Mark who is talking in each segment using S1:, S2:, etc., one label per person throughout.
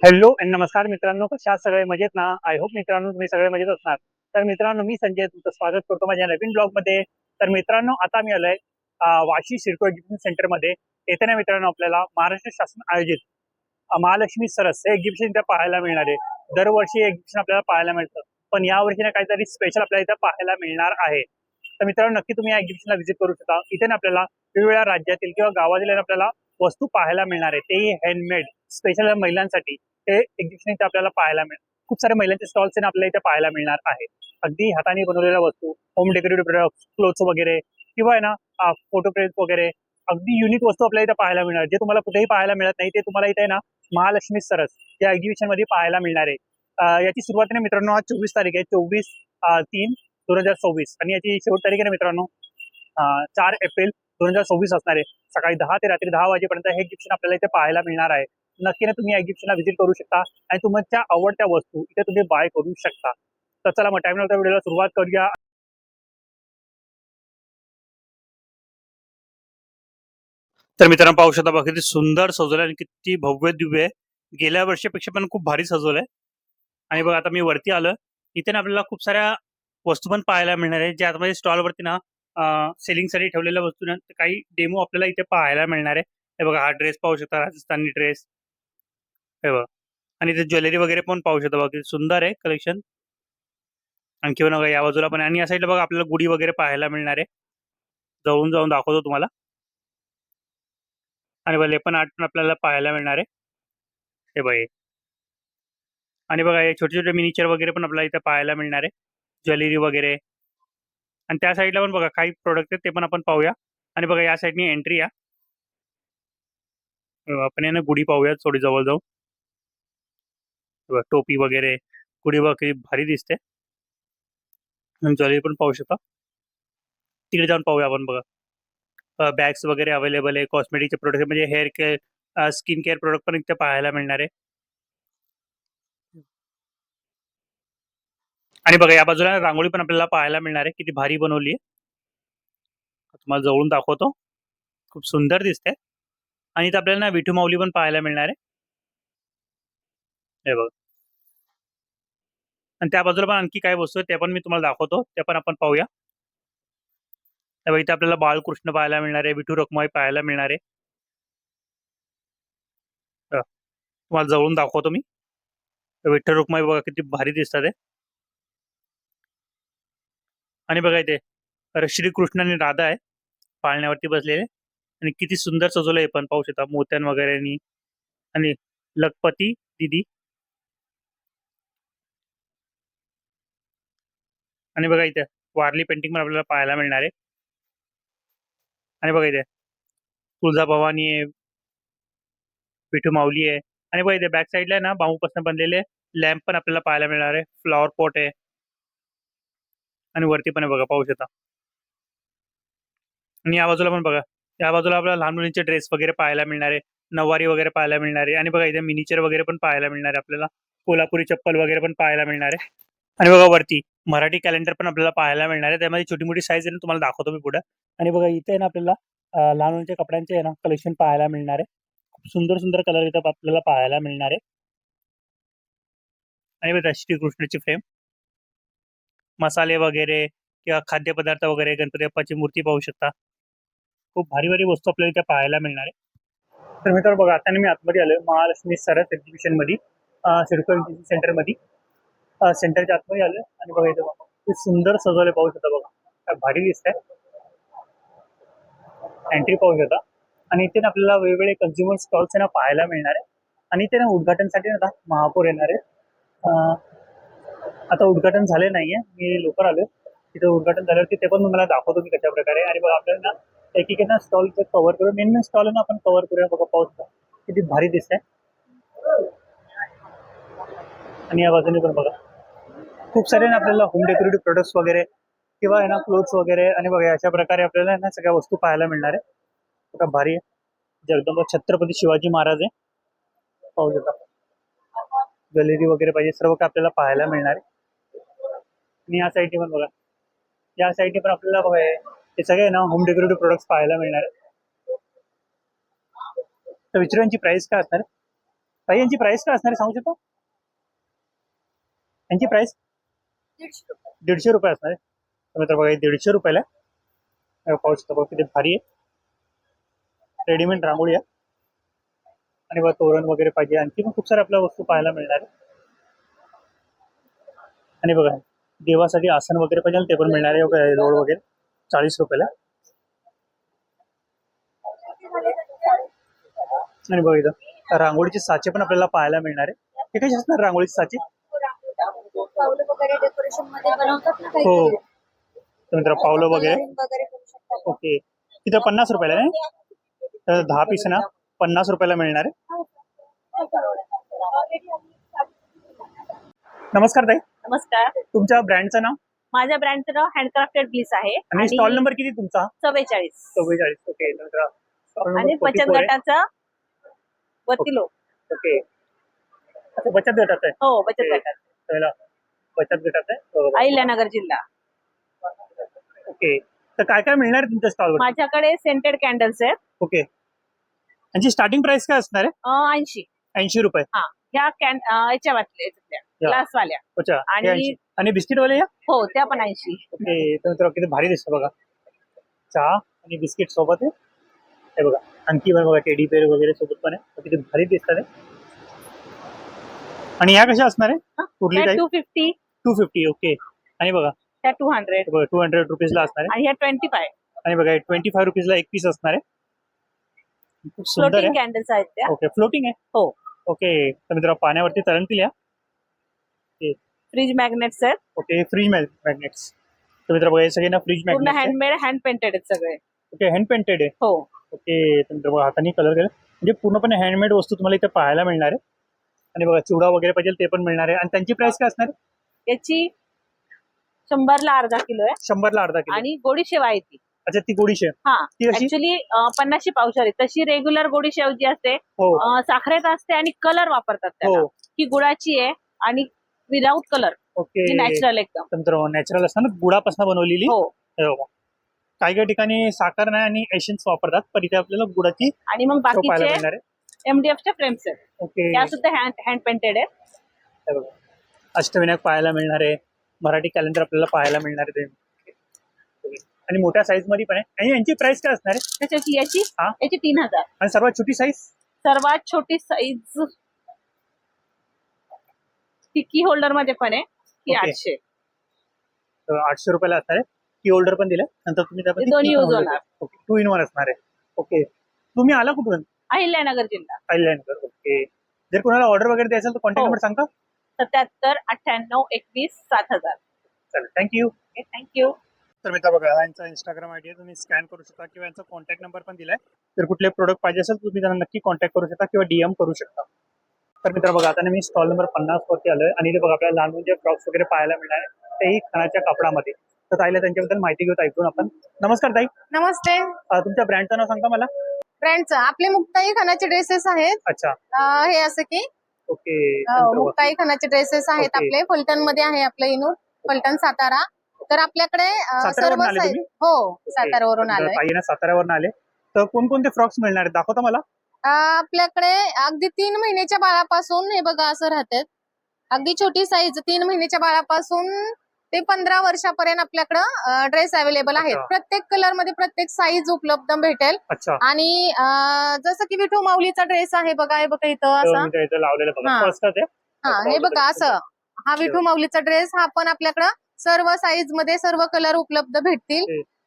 S1: Hello आणि नमस्कार मित्रांनो, कशा आहात सगळे मजेत ना? आय होप मित्रांनो तुम्ही सगळे मजेत असणार. तर मित्रांनो, मी संजय तुमचं स्वागत करतो माझ्या नवीन ब्लॉगमध्ये. तर मित्रांनो, आता मी आलोय वाशी सिडको एक्झिबिशन सेंटरमध्ये. येथे ना मित्रांनो आपल्याला महाराष्ट्र शासन आयोजित महालक्ष्मी सरस हे एक्झिबिशन इथे पाहायला मिळणार आहे. दरवर्षी एक्झिबिशन आपल्याला पाहायला मिळतं, पण यावर्षी ना काहीतरी स्पेशल आपल्याला इथे पाहायला मिळणार आहे. तर मित्रांनो, नक्की तुम्ही या एक्झिबिशनला व्हिजिट करू शकता. इथे ना आपल्याला वेगवेगळ्या राज्यातील किंवा गावातील आपल्याला वस्तू पाहायला मिळणार आहे, तेही हँडमेड स्पेशल महिलांसाठी. हे एक्झिबिशन इथे आपल्याला पाहायला मिळेल. खूप सारे महिलांचे स्टॉल्स आपल्याला इथे पाहायला मिळणार आहे. अगदी हाताने बनवलेल्या वस्तू, होम डेकोरेटिव्ह प्रोडक्ट्स, क्लोथ्स वगैरे किंवा आहे ना फोटो फ्रेम्स वगैरे अगदी युनिक वस्तू आपल्याला इथे पाहायला मिळणार, जे तुम्हाला कुठेही पाहायला मिळत नाही. ते तुम्हाला इथे ना महालक्ष्मी सरस या एक्झिबिशन मध्ये पाहायला मिळणार आहे. याची सुरुवात मित्रांनो आज 24 तारीख आहे, 24/3/2024 आणि याची शेवट तारीख आहे ना मित्रांनो 4 एप्रिल 2026 असणार आहे. सकाळी 10 ते रात्री 10 वाजेपर्यंत हे एक्झिबिशन आपल्याला इथे पाहायला मिळणार आहे. नक्की ना तुम्ही या एक्झिबिशनला व्हिजिट करू शकता आणि तुमच्या आवडत्या वस्तू इथे तुम्ही बाय करू शकता. तर चला मग टाइम नव्हता, व्हिडिओला सुरुवात करूया. तर मित्रांनो पाहू शकता बघा, किती सुंदर सजवलंय आणि किती भव्य दिव्य आहे. गेल्या वर्षीपेक्षा पण खूप भारी सजवलंय. आणि बघा आता मी वरती आलो, इथे ना आपल्याला खूप साऱ्या वस्तू पण पाहायला मिळणार आहे, जे आतमध्ये स्टॉलवरती ना सेलिंग साठी ठेवलेल्या वस्तू ना काही डेमो आपल्याला इथे पाहायला मिळणार आहे. हे बघा, हा ड्रेस पाहू शकता, राजस्थानी ड्रेस. हे बघा, आणि ते ज्वेलरी वगैरे पण पाहू शकता बघा, किती सुंदर आहे कलेक्शन. आणखी बघा या बाजूला पण, आणि या साईडला बघा आपल्याला गुढी वगैरे पाहायला मिळणार आहे. जवळून जाऊन दाखवतो तुम्हाला. आणि बघा पण आर्ट पण आपल्याला पाहायला मिळणार आहे. हे बघा, आणि बघा हे छोटे छोटे मिनिचर वगैरे पण आपल्याला इथे पाहायला मिळणार आहे, ज्वेलरी वगैरे. आणि त्या साईडला पण बघा काही प्रोडक्ट आहेत, ते पण आपण पाहूया. आणि बघा या साईडनी एंट्री या, आपण यांना गुढी पाहूया थोडी जवळ जाऊ. टोपी वगैरे, गुढी वगैरे भारी दिसते. ज्वेलरी पण पाहू शकता. तिकडे जाऊन पाहूया आपण. बघा बॅग्स वगैरे अवेलेबल आहे, कॉस्मेटिकचे प्रोडक्ट म्हणजे hair care, skin care product पण इथे पाहायला मिळणार आहे. आणि बघा या बाजूला रांगोळी पण आपल्याला पाहायला मिळणार आहे, किती भारी बनवली आहे. तुम्हाला जवळून दाखवतो, खूप सुंदर दिसते. आणि इथे आपल्याला ना विठू माऊली पण पाहायला मिळणार आहे. हे बघा, आणि त्या बाजूला पण आणखी काय वस्तू आहेत, ते पण मी तुम्हाला दाखवतो, ते पण आपण पाहूया. हे बघा, इथे आपल्याला बाळकृष्ण पाहायला मिळणार आहे, विठू रखुमाई पाहायला मिळणार आहे. तुम्हाला जवळून दाखवतो मी. विठ्ठल रखुमाई बघा किती भारी दिसतात आहे. आणि बघा इथे श्रीकृष्ण आणि राधा आहे, पाळण्यावरती बसलेले. आणि किती सुंदर सजवलं हे पण पाहू शकता, मोत्यान वगैरे. आणि लखपती दिदी. आणि बघा इथे वारली पेंटिंग पण आपल्याला पाहायला मिळणार आहे. आणि बघा इथे तुळजाभवानी आहे, विठू माऊली आहे. आणि बघा इथे बॅक साईडला आहे ना बांबूपासून बनलेले लॅम्प पण आपल्याला पाहायला मिळणार आहे, फ्लॉवर पॉट आहे. आणि वरती पण आहे बघा, पाहू शकता. आणि या बाजूला पण बघा, या बाजूला आपल्याला लहान मुलींचे ड्रेस वगैरे पाहायला मिळणार आहे, नवारी वगैरे पाहायला मिळणार आहे. आणि बघा इथे मिनीचर वगैरे पण पाहायला मिळणार आहे आपल्याला, कोल्हापुरी चप्पल वगैरे पण पाहायला मिळणार आहे. आणि बघा वरती मराठी कॅलेंडर पण आपल्याला पाहायला मिळणार आहे, त्यामध्ये छोटी मोठी साईज आहे ना, तुम्हाला दाखवतो मी पुढे. आणि बघा इथे ना आपल्याला लहान मुलांच्या कपड्यांचे आहे ना कलेक्शन पाहायला मिळणार आहे. खूप सुंदर सुंदर कलर इथं आपल्याला पाहायला मिळणार आहे. आणि बघा श्रीकृष्णाची फ्रेम, मसाले वगैरे किंवा खाद्यपदार्थ वगैरे, गणपती बाप्पाची मूर्ती पाहू शकता. खूप भारी भारी वस्तू आपल्याला इथे पाहायला मिळणार आहे. तर मित्रांनो बघा, आता मी आतमध्ये आलोय महालक्ष्मी सरस एक्झिबिशन मध्ये, सिडको एक्झिबिशन सेंटर मध्ये. सेंटरच्या आतमध्ये आलोय आणि बघा इथे बघा खूप सुंदर सजवले, पाहू शकता. बघा काय भारी दिसत आहे. एंट्री पाहू शकता. आणि इथे ना आपल्याला वेगवेगळे कन्झ्युमर स्टॉल्स ना पाहायला मिळणार आहे. आणि इथे ना उद्घाटनसाठी ना आता महापौर येणार आहे. अं, आता उद्घाटन झाले नाहीये, मी लवकर आलो. तिथे उद्घाटन झाल्यावरती ते पण तुम्हाला दाखवतो की कशा प्रकारे. आणि बघा आपल्याला ना एक एक ना स्टॉल कव्हर करू, मेन मेन स्टॉल ना आपण कव्हर करूया. बघा पाहू शकता किती भारी दिसत आहे. आणि या बाजूने पण बघा खूप सारे ना आपल्याला होम डेकोरेटिव्ह प्रोडक्ट्स वगैरे किंवा आहे ना क्लोथ्स वगैरे. आणि बघा अशा प्रकारे आपल्याला ना सगळ्या वस्तू पाहायला मिळणार आहे. बघा भारी आहे, जगदंबा छत्रपती शिवाजी महाराज आहे, पाहू शकता. ज्वेलरी वगैरे पाहिजे सर्व काय आपल्याला पाहायला मिळणार आहे. आणि या साईडने पण बघा, या साईडने पण आपल्याला बघा हे सगळे ना होम डेकोरेटिव्ह प्रोडक्ट्स पाहायला मिळणार आहे. तर विचारांची प्राइस काय असणार? ताई यांची प्राइस काय असणार आहे सांगू शकतो? यांची प्राइस 150 रुपये असणार आहे. तर मित्र बघा 150 रुपयाला आहे. पाहू शकता बघा किती भारी आहे. रेडीमेड रांगोळी आहे आणि बघा तोरण वगैरे पाहिजे आणखी पण खूप साऱ्या आपल्या वस्तू पाहायला मिळणार आहे. आणि बघा देवासाठी आसन वगैरे पाहिजे ते पण मिळणार आहे. रोड वगैरे 40 रुपयाला. आणि बघा इथं रांगोळीचे साचे पण आपल्याला पाहायला मिळणार आहे. हे कसे असणार रांगोळीचे साचे? हो मित्र पावलं वगैरे. ओके तिथं 50 रुपयाला आहे. तर 10 पीस ना 50 रुपयाला मिळणार आहे. नमस्कार ताई.
S2: नमस्कार.
S1: तुमच्या ब्रँडचं नाव?
S2: माझ्या ब्रँडचं नाव हँडक्राफ्टेड ब्लिस आहे
S1: आणि स्टॉल नंबर किती तुमचा?
S2: 44.
S1: 44. ओके
S2: आणि बचत गटाचा वतीलो.
S1: ओके अच्छा बचत गटाचं आहे.
S2: हो बचत गटाचा.
S1: पहिला बचत गटाचं आहे.
S2: अहिल्यानगर जिल्हा.
S1: ओके तर काय काय मिळणार आहे तुमच्या स्टॉलवर?
S2: माझ्याकडे सेंटेड कॅन्डल्स आहेत.
S1: ओके यांची स्टार्टिंग प्राइस काय असणार आहे?
S2: 80.
S1: 80 रुपये.
S2: हा ह्या याच्या वाटल्या ग्लास वाल्या.
S1: अच्छा आणि बिस्किट वाले या?
S2: हो त्या पण 80.
S1: ओके तर किती भारी दिसतं बघा. चहा आणि बिस्किट सोबत आहे. हे बघा आणखी पण बघा टेडी बेअर वगैरे सोबत पण आहे. किती भारी दिसतात आहे. आणि या कशा असणार आहे? कुठली टाईप?
S2: 250.
S1: 250. ओके आणि बघा
S2: त्या 200.
S1: 200 रुपीजला असणार आहे.
S2: आणि ह्या 25.
S1: आणि बघा 25 रुपीजला एक पीस असणार आहे. खूप सुंदर
S2: फ्लोटिंग
S1: आहे.
S2: कॅन्डल्स आहेत त्या.
S1: ओके फ्लोटिंग आहे.
S2: हो.
S1: ओके तर मित्र पाण्यावरती तरंगतील या.
S2: फ्रीज मॅग्नेट्स आहेत.
S1: Okay fridge magnets. तर मित्र बघा हे सगळे ना फ्रीज
S2: पूर्ण
S1: मॅग्नेट्स
S2: हँडमेड हँड पेंटेड आहेत सगळे.
S1: ओके हँड पेंटेड आहे.
S2: हो.
S1: ओके तर मित्र बघा हाताने कलर केलं म्हणजे पूर्णपणे हँडमेड वस्तू तुम्हाला इथे पाहायला मिळणार आहे. आणि बघा चिवडा वगैरे पाहिजे ते पण मिळणार आहे. आणि त्यांची प्राइस काय असणार आहे?
S2: याची 100ला अर्धा किलो आहे.
S1: 100ला अर्धा किलो.
S2: आणि गोडी शेव आहे ती.
S1: अच्छा ती गोडी शेव.
S2: हा
S1: ती कशी?
S2: ऍक्च्युली 50 पावशर आहे. तशी रेग्युलर गोडी शेव जी असते
S1: हो
S2: साखरेत असते आणि कलर वापरतात त्याला.
S1: हो
S2: ही गुळाची आहे आणि विदाऊट कलर.
S1: ओके
S2: नॅचरल एकदम.
S1: तर मित्र नॅचरल असतं ना गुळापासून बनवलेली.
S2: हो.
S1: हे बघा. काही काही ठिकाणी साखर नाही आणि एशन्स वापरतात पण इथे आपल्याला गुळाची
S2: आणि मग
S1: पाहायला
S2: बाकीचे
S1: मिळणार आहे.
S2: MDFच्या फ्रेम्स आहेत.
S1: ओके
S2: त्या सुद्धा हँड पेंटेड आहेत.
S1: हे बघा अष्टविनायक पाहायला मिळणार आहे. मराठी कॅलेंडर आपल्याला पाहायला मिळणार आहे. आणि मोठ्या साईज मध्ये पण आहे. आणि यांची प्राइस काय असणार आहे?
S2: त्याची याची 3000.
S1: आणि सर्वात छोटी साईज?
S2: सर्वात छोटी साईज की होल्डर मध्ये पण आहे ती 800.
S1: 800 रुपयाला असणार आहे. की होल्डर पण दिलं नंतर तुम्ही त्यामध्ये
S2: दोन्ही यूज होणार.
S1: ओके 2 in 1 असणार आहे. ओके तुम्ही आला कुठून?
S2: अहिल्यानगर जिल्हा.
S1: अहिल्यानगर. ओके जर कोणाला ऑर्डर वगैरे द्यायचं तर कॉन्टॅक्ट नंबर सांगता?
S2: 77 98 21 7000.
S1: चला थँक्यू.
S2: थँक्यू.
S1: तर मित्र बघा यांचा इंस्टाग्राम आयडी आहे तुम्ही स्कॅन करू शकता किंवा यांचा कॉन्टॅक्ट नंबर पण दिलाय. जर कुठले प्रोडक्ट पाहिजे असेल तर तुम्ही त्यांना नक्की कॉन्टॅक्ट करू शकता किंवा DM करू शकता. तर मित्र बघा आता मी स्टॉल नंबर 50 वरती आलोय आणि इथे बघा आपल्याला लहान मुलांचे फ्रॉक्स वगैरे पाहायला मिळणार आहे तेही खणाच्या कापडामध्ये. तर ताईला त्यांच्याबद्दल माहिती घेऊ ऐकून आपण. नमस्कार ताई.
S3: नमस्ते.
S1: तुमच्या ब्रँडचं नाव सांगता मला?
S3: ब्रँडचं आपले मुक्ताई खानाचे ड्रेसेस आहेत.
S1: अच्छा
S3: हे असं की
S1: ओके
S3: मुक्ताई खानाचे ड्रेसेस आहेत.
S1: ओके.
S3: आपले फलटण मध्ये आहे आपलं इनूर फलटण सातारा. तर आपल्याकडे
S1: साताऱ्यावरून आले तुम्ही?
S3: हो साताऱ्यावरून आलोय.
S1: ताई ना साताऱ्यावरून आले. तर कोणकोणते फ्रॉक्स मिळणार आहेत दाखवता मला?
S3: आपल्याकडे अगदी 3 महिन्याच्या बाळापासून हे बघा असं राहतात. अगदी छोटी साईज 3 महिन्याच्या बाळापासून ते 15 वर्षापर्यंत आपल्याकडे ड्रेस अवेलेबल आहेत.
S1: अच्छा.
S3: प्रत्येक कलर मध्ये प्रत्येक साईज उपलब्ध भेटेल.
S1: अच्छा
S3: आणि जसं की विठू माऊलीचा ड्रेस आहे बघा हे बघा इथं असं.
S1: इथं लावलेलं बघा
S3: हा.
S1: फर्स्ट आहे.
S3: हा हे बघा असं हा विठू माऊलीचा ड्रेस हा पण आपल्याकडे सर्व साईज मध्ये सर्व कलर उपलब्ध भेटतील.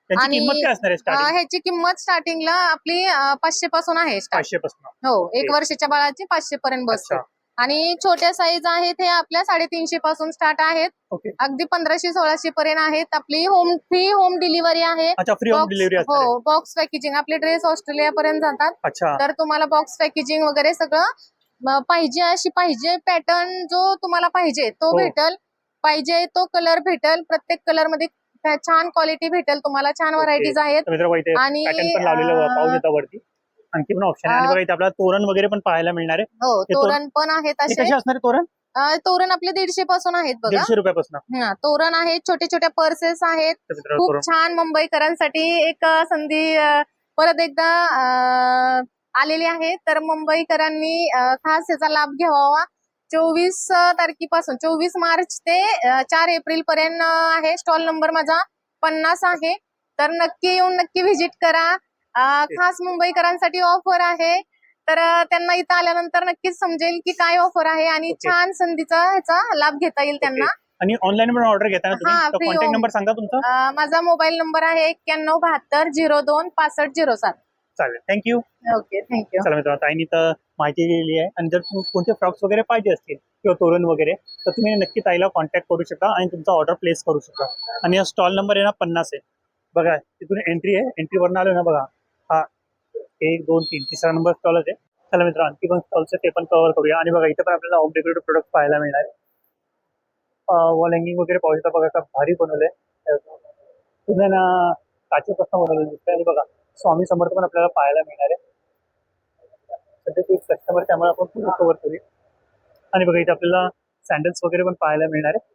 S1: त्याची
S3: आणि
S1: किंमत काय असणार आहे स्टार्टिंग?
S3: ह्याची किंमत स्टार्टिंगला आपली 500 पासून आहे.
S1: 500 पासून.
S3: हो
S1: ओके.
S3: 1 वर्षाच्या बाळाची 500 पर्यंत बसते.
S1: अच्छा
S3: आणि छोट्या साईज आहेत हे आपल्या 350 पासून स्टार्ट आहेत.
S1: ओके.
S3: अगदी 1500-1600 पर्यंत आहेत. आपली होम डिलिव्हरी आहे.
S1: अच्छा फ्री होम डिलिव्हरी असणार आहे.
S3: हो बॉक्स पॅकेजिंग आपले ड्रेस ऑस्ट्रेलिया पर्यंत जातात.
S1: अच्छा
S3: तर तुम्हाला बॉक्स पॅकेजिंग वगैरे सगळं पाहिजे अशी पाहिजे पॅटर्न जो तुम्हाला पाहिजे तो
S1: हो.
S3: भेटल. पाहिजे तो कलर भेटल. प्रत्येक कलर मध्ये छान क्वालिटी भेटेल तुम्हाला. छान व्हरायटीज आहेत.
S1: तर मित्र इथे
S3: आणि,
S1: पॅटर्न पण लावलेलं पाहू शकता वरती. आणखी पण ऑप्शन आहे. आणि बघा इथे आपल्याला तोरण वगैरे पण पाहायला मिळणार आहे.
S3: हो
S1: हे
S3: तोरण पण आहेत
S1: हे
S3: असे.
S1: कसे असणार आहे तोरण?
S3: तोरण आपले 150 पासून आहेत बघा.
S1: 150 रुपयापासून.
S3: तोरण आहेत. छोटे छोटे पर्सेस आहेत.
S1: तर मित्रांनो,
S3: खूप
S1: तोरण
S3: छान मुंबईकरांसाठी एक संधी परत एकदा आलेली आहे. तर मुंबईकरांनी खास याचा लाभ घ्यावा. 24 तारखेपासून 24 मार्च ते 4 एप्रिल पर्यंत आहे. स्टॉल नंबर माझा 50 आहे. तर नक्की येऊन नक्की व्हिजिट करा. खास मुंबईकरांसाठी ऑफर आहे. तर त्यांना इथं आल्यानंतर नक्कीच समजेल की काय ऑफर आहे आणि
S1: Okay.
S3: छान संधीचा ह्याचा लाभ घेता येईल त्यांना.
S1: आणि ऑनलाईन पण ऑर्डर घेताना
S3: हा,
S1: तुम्ही
S3: free
S1: कॉन्टॅक्ट
S3: home.
S1: नंबर सांगा तुमचा.
S3: माझा मोबाईल नंबर आहे 9172026507.
S1: चालेल, थँक्यू.
S3: Okay, thank you.
S1: चला मित्रांनो, ताईंनी तर माहिती दिलेली आहे. आणि जर कोणते फ्रॉक्स वगैरे पाहिजे असतील किंवा तोरण वगैरे, तर तुम्ही नक्की ताईला कॉन्टॅक्ट करू शकता आणि तुमचा ऑर्डर प्लेस करू शकता. आणि स्टॉल नंबर आहे ना 50 आहे बघा. तिथून एंट्री आहे, एंट्रीवरून आलो ना बघा. हा 1 2 3 तिसरा नंबर स्टॉलच आहे. चला मित्रांनो, आणखी पण स्टॉल्स ते पण कव्हर करूया. आणि बघा इथे पण आपल्याला होम डेकोरेटिव्ह प्रोडक्ट पाहायला मिळणार आहे. वॉल हँगिंग वगैरे पाहू शकता बघा, का भारी बनवलंय. तुम्ही ना काचेपासून बनवलेलं दिसतंय. आणि बघा स्वामी समर्थ पण आपल्याला पाहायला मिळणार आहे. सध्या ते कस्टमर, त्यामुळे आपण पूर्ण कव्हर करूया. आणि बघा इथे आपल्याला सँडल्स वगैरे पण पाहायला मिळणार आहे.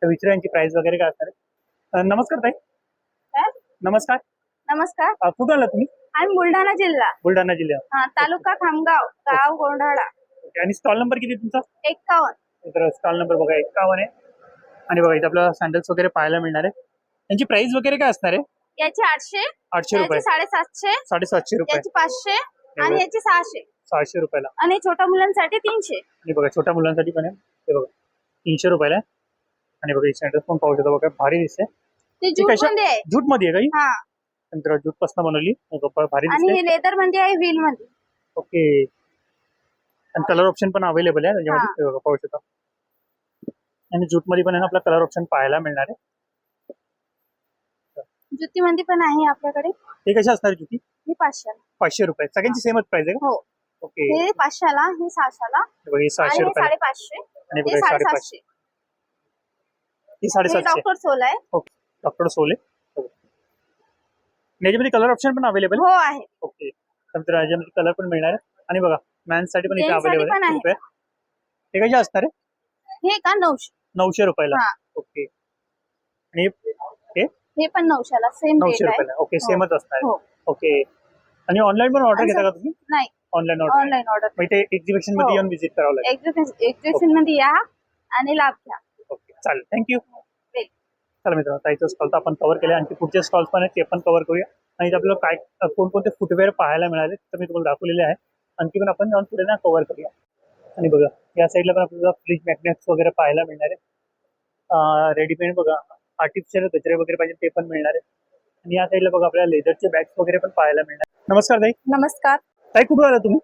S1: तर विचारा यांची प्राइस वगैरे काय असणार आहे. नमस्कार ताई. नमस्कार.
S2: नमस्कार.
S1: कुठं आला तुम्ही?
S2: आम्ही बुलढाणा जिल्हा,
S1: बुलढाणा जिल्ह्यात.
S2: तालुका खामगाव, गाव गोंढाळा.
S1: आणि स्टॉल नंबर किती तुमचा?
S2: 51.
S1: तर स्टॉल नंबर बघा 51 आहे. आणि बघा इथे आपल्याला सँडल्स वगैरे पाहायला मिळणार आहे. यांची प्राइस वगैरे काय असणार आहे?
S2: याची 800,
S1: 800 रुपये,
S2: याची 750,
S1: 750 रुपये,
S2: याची 500 आणि याची 600
S1: 600 रुपयाला.
S2: आणि छोट्या मुलांसाठी 300.
S1: आणि बघा छोट्या मुलांसाठी पण आहे. हे बघा 300 रुपयाला आहे. आणि बघा ही सँडल्स पण पाहू शकता बघा, भारी दिसते.
S2: ते जूट
S1: कशा-
S2: मध्ये आहे.
S1: जूट मध्ये आहे काही?
S2: हा,
S1: नंतर जूट पासून बनवली, भारी
S2: आणि
S1: दिसते.
S2: हे लेदर मध्ये आहे, व्हील मध्ये.
S1: ओके. आणि कलर ऑप्शन पण अवेलेबल आहे त्याच्यामध्ये, हे बघा पाहू शकता. आणि जूट मध्ये पण आहे ना आपला कलर ऑप्शन पाहायला मिळणार आहे.
S2: जुती मध्ये पण आहे आपल्याकडे.
S1: हे कशी असणार जुती?
S2: ही 500
S1: 500 रुपये. सगळ्यांची सेमच प्राइस आहे का?
S2: हो.
S1: ओके.
S2: हे 500 ला, हे 600 ला,
S1: हे बघा, हे 600
S2: आणि हे
S1: रुपये
S2: 550,
S1: आणि
S2: हे
S1: बघा हे
S2: 750.
S1: 550. ही
S2: हे
S1: 750.
S2: डॉक्टर सोल आहे.
S1: ओके. डॉक्टर सोले. याच्यामध्ये कलर ऑप्शन पण अवेलेबल
S2: हो आहे.
S1: ओके. तर याच्यामध्ये कलर पण मिळणार आहे. आणि बघा मॅन्स साठी पण इथे
S2: Men's साठी
S1: अवेलेबल
S2: पण
S1: आहे.
S2: आहे.
S1: रुपये हे कसे असणार आहे?
S2: हे का 900.
S1: 900 रुपयाला.
S2: हा.
S1: ओके. आणि हे
S2: हे पण 900 ला, सेम
S1: 900
S2: रेट आहे.
S1: रुपयाला. ओके,
S2: हो.
S1: सेमच असणार
S2: हो.
S1: आहे. ओके. आणि ऑनलाईन पण ऑर्डर
S2: आणि
S1: घेता का तुम्ही?
S2: नाही,
S1: ऑनलाईन ऑर्डर.
S2: Online order.
S1: मग इथे एक्झिबिशन मध्ये
S2: हो.
S1: येऊन व्हिजिट करावं लागेल.
S2: एक्झिबिशन मध्ये या आणि लाभ घ्या.
S1: ओके, चालेल, थँक्यू.
S2: वेल.
S1: चला मित्रांनो, ताईचा स्टॉल तर आपण कव्हर केले. आणखी पुढचे स्टॉल्स पण आहेत, ते पण कव्हर करूया. आणि इथे आपल्याला काय कोणकोणते फुटवेअर पाहायला मिळाले तर मी तुम्हाला दाखवलेले आहे. आणखी पण आपण जाऊन पुढे ना कव्हर करूया. आणि बघा या साईडला पण आपल्याला फ्रीज मॅग्नेट्स वगैरे पाहायला मिळणार आहे. रेडीमेड बघा आर्टिफिशियल गजरे वगैरे पाहिजे ते पण मिळणार आहे. आणि या साईडला बघा आपल्याला लेदरचे बॅग्स वगैरे पण पाहायला मिळणार. नमस्कार ताई.
S3: नमस्कार.
S1: ताई कुठून आला तुम्ही?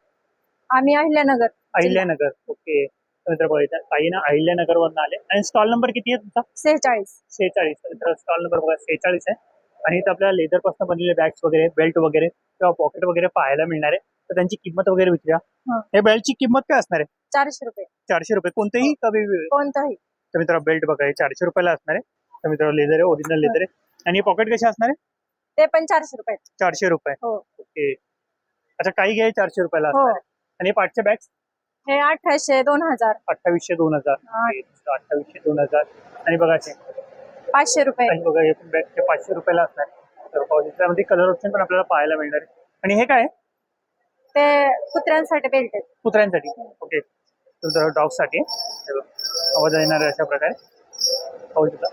S3: आम्ही अहिल्यानगर.
S1: अहिल्यानगर. ओके. मित्र बघा ताई ना अहिल्यानगर वरून आले. आणि स्टॉल नंबर किती आहे तुमचा?
S3: 46.
S1: 46. तर स्टॉल नंबर बघा 46 आहे. आणि इथे आपल्याला लेदर पासून बनलेले बॅग्स वगैरे, बेल्ट वगैरे किंवा पॉकेट वगैरे पाहायला मिळणार आहे. तर त्यांची किंमत वगैरे विचारा.
S3: हा.
S1: हे बेल्टची किंमत काय असणार आहे?
S3: 400 रुपये.
S1: 400 रुपये. कोणतेही का वेगवेगळे?
S3: कोणताही.
S1: तर मित्र बेल्ट बघा हे 400 रुपयाला असणार आहे. तर मित्र लेदर आहे, ओरिजिनल लेदर आहे. आणि पॉकेट कसे असणार आहे?
S3: ते पण 400 रुपये.
S1: 400 रुपये.
S3: हो.
S1: ओके. अच्छा, काही घ्याय 400 रुपयाला
S3: हो.
S1: असणार आहे. आणि पाठचे बॅग्स
S3: हे 1800, 2000,
S1: 2800, 2000. 2800, 2000. आणि बघा ते
S3: 500 रुपये.
S1: आणि बघा हे पण बॅग ते 500 रुपयाला असणार आहे. तर त्यामध्ये कलर ऑप्शन पण आपल्याला पाहायला मिळणार आहे. आणि हे काय आहे?
S3: ते कुत्र्यांसाठी बेल्ट आहे.
S1: कुत्र्यांसाठी. ओके. तर डॉगसाठी आवाज येणार आहे अशा प्रकारे पाहू शकता.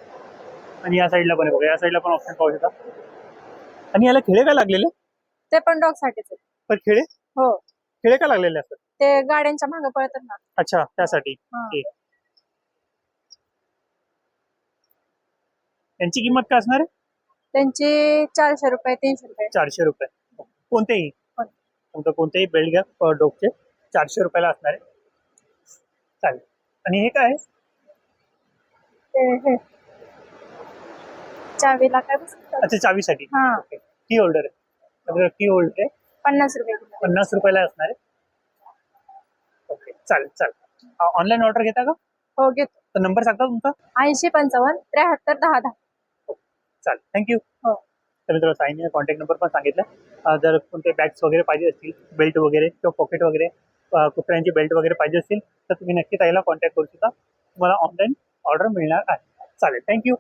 S1: आणि या साईडला पण आहे बघा, या साईडला पण ऑप्शन पाहू शकता. आणि याला खिळे काय लागलेले?
S3: ते पण डॉग साठीच आहे.
S1: पण खिळे
S3: हो.
S1: खिळे का लागलेले असतात?
S3: ते गाड्यांच्या मागे पळतात ना.
S1: अच्छा, त्यासाठी.
S3: हा.
S1: ओके. यांची किंमत काय असणार आहे?
S3: त्यांची 400 रुपये, 300 रुपये.
S1: 400 रुपये. कोणतेही तुमचं कोणतेही बेल्ट घ्या डॉगचे 400 रुपयाला असणार आहे. चालेल. आणि हे काय आहे?
S3: हे चावीला काय बसतात?
S1: अच्छा, चावीसाठी.
S3: हा.
S1: ओके. की होल्डर आहे. की होल्डर आहे
S3: 50 रुपये.
S1: 50 रुपयाला असणार आहे. ओके, चालेल चालेल. ऑनलाईन ऑर्डर घेता का?
S3: हो, घेतो.
S1: तर नंबर सांगता तुमचा?
S3: 80 55 73 10 10.
S1: चालेल, थँक्यू.
S3: हो.
S1: तर मित्रांनो ताईने कॉन्टॅक्ट नंबर पण सांगितला. जर कोणते बॅग्स वगैरे पाहिजे असतील, बेल्ट वगैरे किंवा पॉकेट वगैरे, कुत्र्यांची बेल्ट वगैरे पाहिजे असतील तर तुम्ही नक्की ताईला कॉन्टॅक्ट करू शकता. तुम्हाला ऑनलाईन ऑर्डर मिळणार आहे. चालेल, थँक्यू.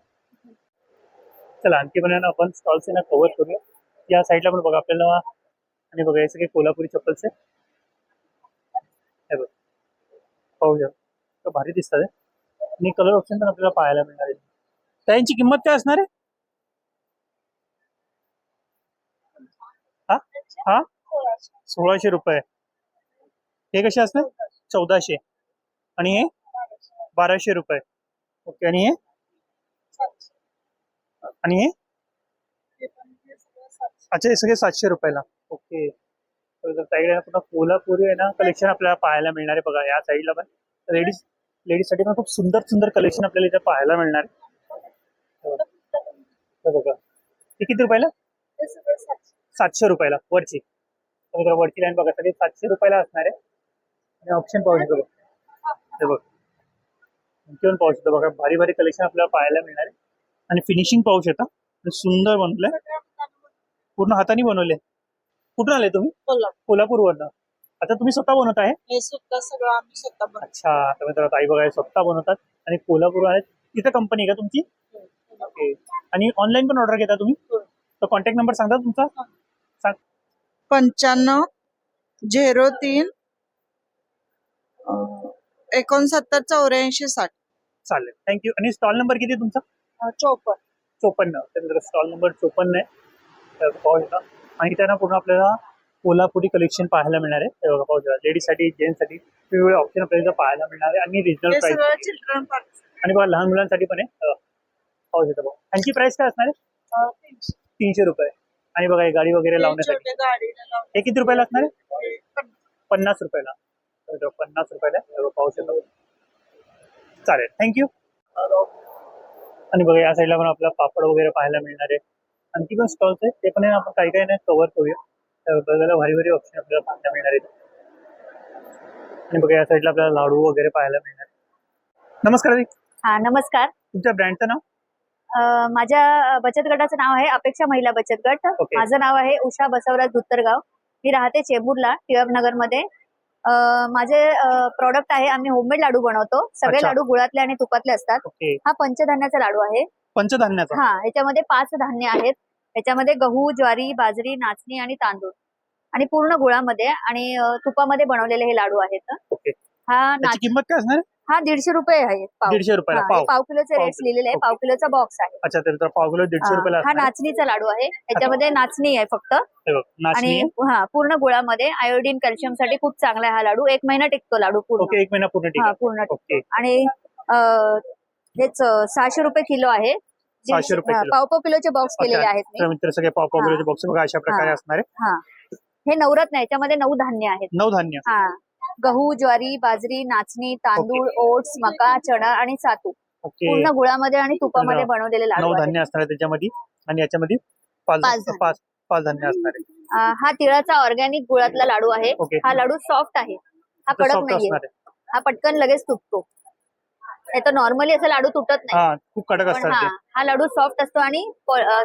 S1: चला आणखी पण आपण स्टॉल्स ना कव्हर करूया. या साईडला पण बघा आपल्याला आणि बघा हे सगळे कोल्हापुरी चप्पल्स आहे. हे बघ पाहू शकता तर भारी दिसतात हे. आणि कलर ऑप्शन पण आपल्याला पाहायला मिळणार आहे. त्यांची किंमत काय असणार आहे? हा हा 1600 रुपये. हे कसे असणार? 1400. आणि हे 1200 रुपये. ओके. आणि हे आणि हे अच्छा हे सगळे 700 रुपयाला. ओके. तर साईडला पुन्हा कोल्हापुरी आहे ना कलेक्शन आपल्याला पाहायला मिळणार आहे. बघा या साईडला पण लेडीज साठी पण खूप सुंदर सुंदर कलेक्शन आपल्याला इथे पाहायला मिळणार आहे. हे बघा हे किती रुपयाला? 700 रुपयाला वरची. तर मित्रांनो, वरची लाईन बघा सगळे 700 रुपयाला असणार आहे. आणि ऑप्शन पाहू शकतो बघा. हे बघ आणखी पण पाहू शकतो बघा भारी भारी कलेक्शन आपल्याला पाहायला मिळणार आहे. आणि फिनिशिंग पाहू शकता सुंदर बनलंय. पूर्ण हाताने बनवले. कुठून आले तुम्ही? कोल्हापूरवरनं. आता तुम्ही स्वतः बनवत आहे?
S4: हे सुद्धा सगळं आम्ही स्वतः बनवतो.
S1: अच्छा. तर मित्रांनो ताई बघा हे स्वतः बनवतात आणि कोल्हापूर आहेत. तिथं कंपनी का तुमची? ओके. आणि ऑनलाईन पण ऑर्डर घेता तुम्ही? तर कॉन्टॅक्ट नंबर सांगा तुमचा. सांग.
S4: 95 03 69 84 60.
S1: चालेल थँक्यू. आणि स्टॉल नंबर किती तुमचा?
S4: 54.
S1: 54. तर स्टॉल नंबर 54 आहे. तर पाहू शकता. आणि त्यांना पूर्ण आपल्याला कोल्हापुरी कलेक्शन पाहायला मिळणार आहे. ते बघा पाहू शकता. लेडीजसाठी जेंट्ससाठी वेगवेगळे ऑप्शन आपल्याला इथं पाहायला मिळणार आहे. आणि रिजनल
S4: हे
S1: प्राइस
S4: सगळं चिल्ड्रन पार्क.
S1: आणि बघा लहान मुलांसाठी पण आहे. पाहू शकता बघा. यांची प्राइस काय असणार आहे? 300 रुपये. आणि बघा हे गाडी वगैरे लावण्यासाठी
S4: छोटे गाडीला लावून
S1: हे किती रुपयाला असणार आहे? 50 रुपयाला. तर 50 रुपयाला आहे. हे पाहू शकता. चालेल थँक्यू. आणि बघा या साईडला पण आपल्याला पापड वगैरे पाहायला मिळणार आहे. आणखी पण स्टॉल्स आहेत ते पण आपण काही काही नाही कव्हर करूया. तर बघायला भारी भारी ऑप्शन आपल्याला पाहायला मिळणार आहेत. आणि बघा या साईडला आपल्याला लाडू वगैरे पाहायला मिळणार आहे. नमस्कार ताई.
S2: हा नमस्कार.
S1: तुमच्या ब्रँडचं नाव?
S2: माझ्या बचत गटाचं नाव आहे अपेक्षा महिला बचत गट.
S1: ओके.
S2: माझं नाव आहे उषा बसवराज धुत्तरगाव. मी राहते चेंबूरला टिळक नगर मध्ये. माझे प्रॉडक्ट आहे आम्ही होममेड लाडू बनवतो. सगळे
S1: अच्छा.
S2: लाडू गुळातले आणि तुपातले असतात.
S1: ओके.
S2: हा पंचधान्याचा लाडू आहे.
S1: पंचधान्याचा.
S2: हा याच्यामध्ये 5 धान्य आहेत. याच्यामध्ये गहू, ज्वारी, बाजरी, नाचणी आणि तांदूळ आणि पूर्ण गुळामध्ये आणि तुपामध्ये बनवलेले हे लाडू आहेत.
S1: ओके.
S2: हा
S1: त्याची किंमत काय असणार आहे?
S2: हा 150 रुपये आहे पाव.
S1: 150 रुपयाला
S2: हा, हे
S1: पाव.
S2: पाव किलोचे
S1: पाव
S2: रेट्स
S1: किलो.
S2: लिहिलेले आहे.
S1: ओके.
S2: पाव किलोचा बॉक्स आहे.
S1: अच्छा तर पाव किलो 150 रुपयाला
S2: हा
S1: असणार आहे.
S2: नाचणीचा लाडू आहे. याच्यामध्ये नाचणी आहे फक्त.
S1: हे बघ, नाचणी
S2: आणि
S1: आहे.
S2: हा पूर्ण गुळामध्ये आयोडीन कॅल्शियम साठी खूप चांगला आहे हा लाडू. 1 महिना टिकतो लाडू पूर्ण.
S1: ओके. 1 महिना पूर्ण
S2: हा
S1: ठीक
S2: पूर्ण टिकतो.
S1: ओके.
S2: आणि हेच 600 रुपये किलो आहे.
S1: 600 रुपये किलो.
S2: पाव किलोचे बॉक्स केलेले आहेत मी.
S1: तर मित्र सगळे पाव
S2: हा.
S1: किलोचे बॉक्स बघा अशा प्रकारे
S2: हा.
S1: असणार आहे.
S2: हा हे नवरत्न आहे. याच्यामध्ये 9 धान्य आहेत.
S1: 9 धान्य.
S2: हा गहू, ज्वारी, बाजरी, नाचणी, तांदूळ, ओट्स, मका, चणा आणि सातू
S1: ओके.
S2: पूर्ण गुळामध्ये आणि तुपामध्ये बनवलेले
S1: 9
S2: लाडू आहेत.
S1: धान्य असणार आहे त्याच्यामध्ये. आणि याच्यामध्ये 5
S2: पाच धान्य.
S1: 5 धान्य असणार आहे.
S2: हा तिळाचा ऑर्गॅनिक गुळातला लाडू आहे.
S1: ओके.
S2: हा लाडू सॉफ्ट आहे. हा
S1: तो
S2: कडक
S1: soft
S2: नाहीये.
S1: असणार आहे.
S2: हा पटकन लगेच तुटतो. नाही तर नॉर्मली असं लाडू तुटत नाही.
S1: हा खूप कडक
S2: पण
S1: असतात
S2: हा
S1: ते.
S2: हा लाडू सॉफ्ट असतो आणि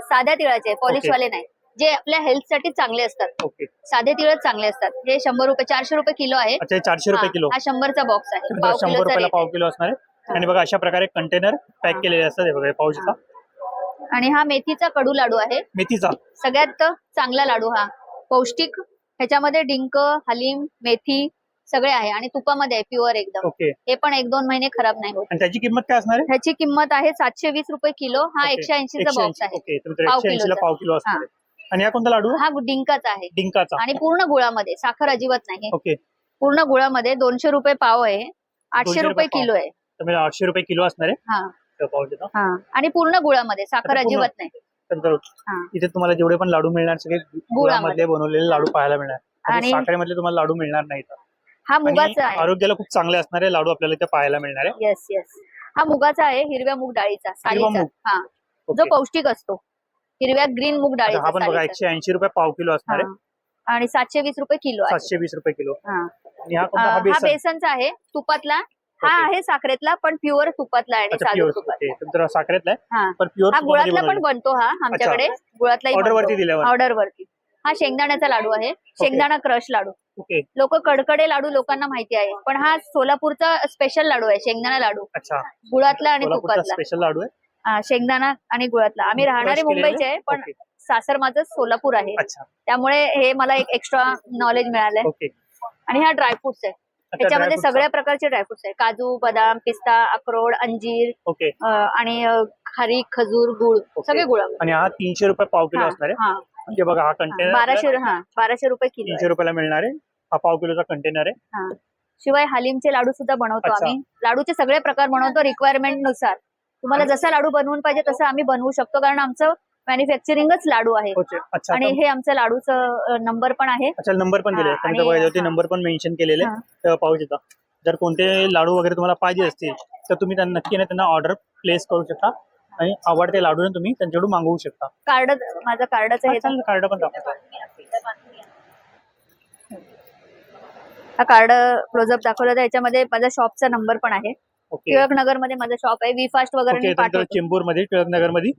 S2: साध्या तिळाचे पॉलिश वाले नाही, जे आपल्या हेल्थ साठी चांगले असतात.
S1: ओके.
S2: साधे तिळच चांगले असतात. हे 100 रुपये 400 रुपये किलो आहे.
S1: अच्छा हे 400 रुपये किलो.
S2: हा 100चा बॉक्स आहे.
S1: तर
S2: पाव
S1: 100
S2: किलोचा
S1: रुपयाला
S2: rate
S1: पाव
S2: आहे.
S1: किलो असणार आहे. आणि बघा अशा प्रकारे कंटेनर पॅक
S2: हा.
S1: केलेले असतात. हे बघा हे पाहू शकता.
S2: आणि हा मेथीचा कडू लाडू आहे.
S1: मेथीचा.
S2: सगळ्यात चांगला लाडू हा पौष्टिक. ह्याच्यामध्ये डिंक, हलीम, मेथी सगळे आहे आणि तुपामध्ये आहे प्युअर एकदम.
S1: ओके.
S2: हे पण 1-2 महिने खराब नाही होत.
S1: आणि त्याची किंमत काय असणार आहे?
S2: ह्याची किंमत आहे 720 रुपये किलो. हा
S1: ओके.
S2: 180चा बॉक्स आहे.
S1: ओके. तर
S2: पाव
S1: 180 ला
S2: किलोचा.
S1: पाव किलो असणार आहे. आणि हा कोणता लाडू?
S2: हा डिंकाचा आहे
S1: डिंकाचा.
S2: आणि पूर्ण गुळामध्ये, साखर अजिबात नाही.
S1: ओके.
S2: पूर्ण गुळामध्ये 200 रुपये पाव आहे. 800
S1: 200
S2: रुपये
S1: पाव.
S2: किलो आहे.
S1: तर म्हणजे 800 रुपये किलो असणार आहे.
S2: हा
S1: तर पाहू शकता.
S2: हा आणि पूर्ण गुळामध्ये, साखर
S1: आता पूर्ण-
S2: अजिबात नाही.
S1: तर
S2: हा.
S1: इथे तुम्हाला जेवढे पण लाडू मिळणार सगळे गुळामधले बनवलेले लाडू पाहायला मिळणार. आणि
S2: आणि
S1: साखरेमधले तुम्हाला लाडू मिळणार नाही.
S2: हा
S1: आणि
S2: मुगाचा आहे.
S1: आरोग्याला खूप चांगले असणारे लाडू आपल्याला इथे पाहायला मिळणार आहे.
S2: Yes yes. हा मुगाचा आहे, हिरव्या मूग डाळीचा, सालीचा.
S1: मूग.
S2: हा
S1: ओके.
S2: जो पौष्टिक असतो. हिरव्या ग्रीन मूग
S1: आता
S2: डाळीचा,
S1: हा पण बघा
S2: सालीचा.
S1: 180 रुपये पाव किलो असणार आहे.
S2: हा. आणि 720 रुपये किलो आहे.
S1: 720 रुपये किलो.
S2: हा.
S1: आणि हा कोणता? हा
S2: हा
S1: बेसन.
S2: बेसनचा आहे, तुपातला. हा
S1: ओके.
S2: आहे साखरेतला, पण प्युअर तुपातला आहे आणि
S1: अच्छा
S2: साधू
S1: प्युअर.
S2: तुपात.
S1: ओके. तुमचा साखरेतला आहे
S2: हा
S1: पण प्युअर
S2: हा गुळातला पण बनतो. हा आमच्याकडे गुळातला
S1: ऑर्डर वरती दिल्यावर.
S2: ऑर्डर वरती. हा शेंगदाण्याचा लाडू आहे. शेंगदाणा क्रश लाडू.
S1: ओके.
S2: लोक कडकडे लाडू लोकांना माहिती आहे, पण हा सोलापूरचा स्पेशल लाडू आहे. शेंगदाणा लाडू
S1: अच्छा.
S2: गुळातला आणि
S1: कोल्हापूरचा
S2: तुपातला.
S1: स्पेशल लाडू आहे.
S2: शेंगदाणा आणि गुळातला. आम्ही राहणारे
S1: Crush केलेले?
S2: मुंबईचे आहे, पण
S1: ओके.
S2: सासर माझं सोलापूर आहे,
S1: अच्छा.
S2: त्यामुळे हे मला एक एक्स्ट्रा नॉलेज मिळालंय.
S1: ओके.
S2: आणि हा ड्रायफ्रुट्स आहे, त्याच्यामध्ये
S1: ड्रायफ्रुट्स.
S2: सगळ्या प्रकारचे ड्रायफ्रुट्स आहे, काजू, बदाम, पिस्ता, अक्रोड, अंजीर
S1: ओके.
S2: आणि खारीक, खजूर, गुळ, सगळे गुळ.
S1: आणि हा 300 रुपये पाव किलो असणार आहे.
S2: हा
S1: म्हणजे बघा हा कंटेनर
S2: 1200 रुपये किलो
S1: 300 रुपयाला मिळणार आहे. हा पाव किलोचा कंटेनर आहे.
S2: हा. शिवाय हलीमचे लाडू सुद्धा बनवतो
S1: अच्छा.
S2: आम्ही. लाडूचे सगळे प्रकार बनवतो रिक्वायरमेंट नुसार. तुम्हाला जसा लाडू बनवून पाहिजे तसं आम्ही बनवू शकतो, कारण आमचं मॅन्युफॅक्चरिंगच लाडू आहे.
S1: अच्छा.
S2: आणि हे आमचं लाडूचं नंबर पण आहे.
S1: अच्छा, नंबर पण दिले.
S2: हा,
S1: तुम्ही
S2: आणि-
S1: बघा ते नंबर पण मेन्शन केलेले
S2: हा.
S1: तेव्हा पाहू शकता. जर कोणते लाडू वगैरे तुम्हाला पाहिजे असतील तर तुम्ही त्यांना नक्की त्यांना ऑर्डर प्लेस करू शकता आणि आवडते लाडू तुम्ही त्यांच्याकडून मागवू शकता.
S2: कार्ड माझं कार्डचं हे
S1: कार्ड पण दाखवतो.
S2: हा कार्ड क्लोजअप दाखवलं तर याच्यामध्ये माझ्या शॉपचा नंबर पण आहे.
S1: ओके.
S2: टिळक नगर मध्ये माझं शॉप आहे. वी फास्ट वगैरे
S1: ओके.
S2: मी
S1: त्यानंतर
S2: पाठवतो.
S1: चेंबूर मध्ये टिळक नगर मध्ये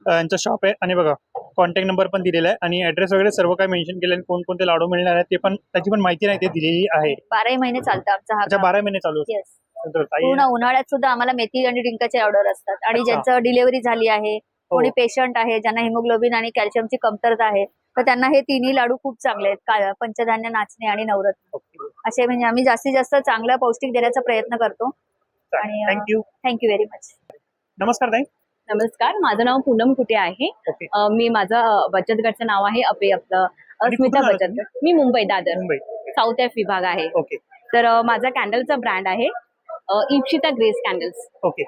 S1: यांचं शॉप आहे. आणि बघा कॉन्टॅक्ट नंबर पण दिलेला आहे आणि ऍड्रेस वगैरे सर्व काही मेन्शन केलं आणि कोणकोणते लाडू मिळणार आहेत ते पण त्याची पण माहिती नाही ते दिलेली आहे.
S2: 12 महिने चालतं आमचा हा
S1: अच्छा,
S2: काम.
S1: 12 महिने चालू
S2: Yes.
S1: असतो.
S2: पूर्ण उन्हाळ्यात सुद्धा आम्हाला मेथी आणि डिंकाचे ऑर्डर असतात. आणि
S1: अच्छा.
S2: ज्यांचं डिलिव्हरी झाली आहे, कोणी पेशंट आहे, ज्यांना हिमोग्लोबिन आणि कॅल्शियमची कमतरता आहे, तर त्यांना हे तिन्ही लाडू खूप चांगले आहेत. पंचधान्य, नाचणी आणि नवरत्न
S1: ओके.
S2: असे म्हणजे आम्ही जास्तीत जास्त चांगलं पौष्टिक देण्याचा प्रयत्न करतो. आणि
S1: थँक्यू.
S2: Thank you very much.
S1: नमस्कार ताई.
S5: नमस्कार, माझं नाव पूनम कुटे आहे.
S1: ओके.
S5: मी माझं बचत गटचं नाव आहे आपलं अस्मिता
S1: कुठून
S5: बचत गट. मी मुंबई दादर
S1: मुंबई.
S5: साऊथ एफ विभाग आहे.
S1: ओके.
S5: तर माझा कॅन्डलचा ब्रँड आहे इप्शिता ग्रेस कॅन्डल्स.
S1: ओके.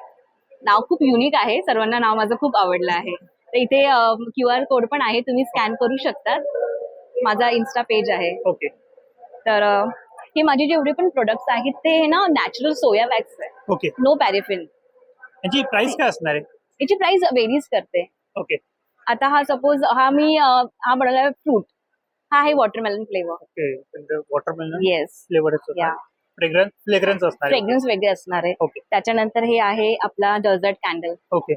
S5: नाव खूप युनिक आहे, सर्वांना नाव माझं खूप आवडलं आहे. तर इथे QR कोड पण आहे, तुम्ही स्कॅन करू शकतात. माझा इन्स्टा पेज आहे.
S1: ओके.
S5: तर हे माझे जेवढे पण प्रोडक्ट्स आहेत ते ना नॅचरल सोया वॅक्स आहे,
S1: ओके.
S5: नो पॅरेफिन.
S1: याची प्राइस काय असणार आहे?
S5: याची प्राइस व्हेरीज करते.
S1: ओके.
S5: आता हा सपोज हा बनवला फ्रूट, हा आहे watermelon flavour.
S1: Okay. Watermelon
S5: yes,
S1: flavour
S5: या
S1: फ्रेग्रन्स असणार आहे.
S5: फ्रेग्रन्स वेगळे असणार आहे.
S1: ओके.
S5: त्याच्यानंतर हे आहे आपला डेझर्ट कॅन्डल.
S1: ओके.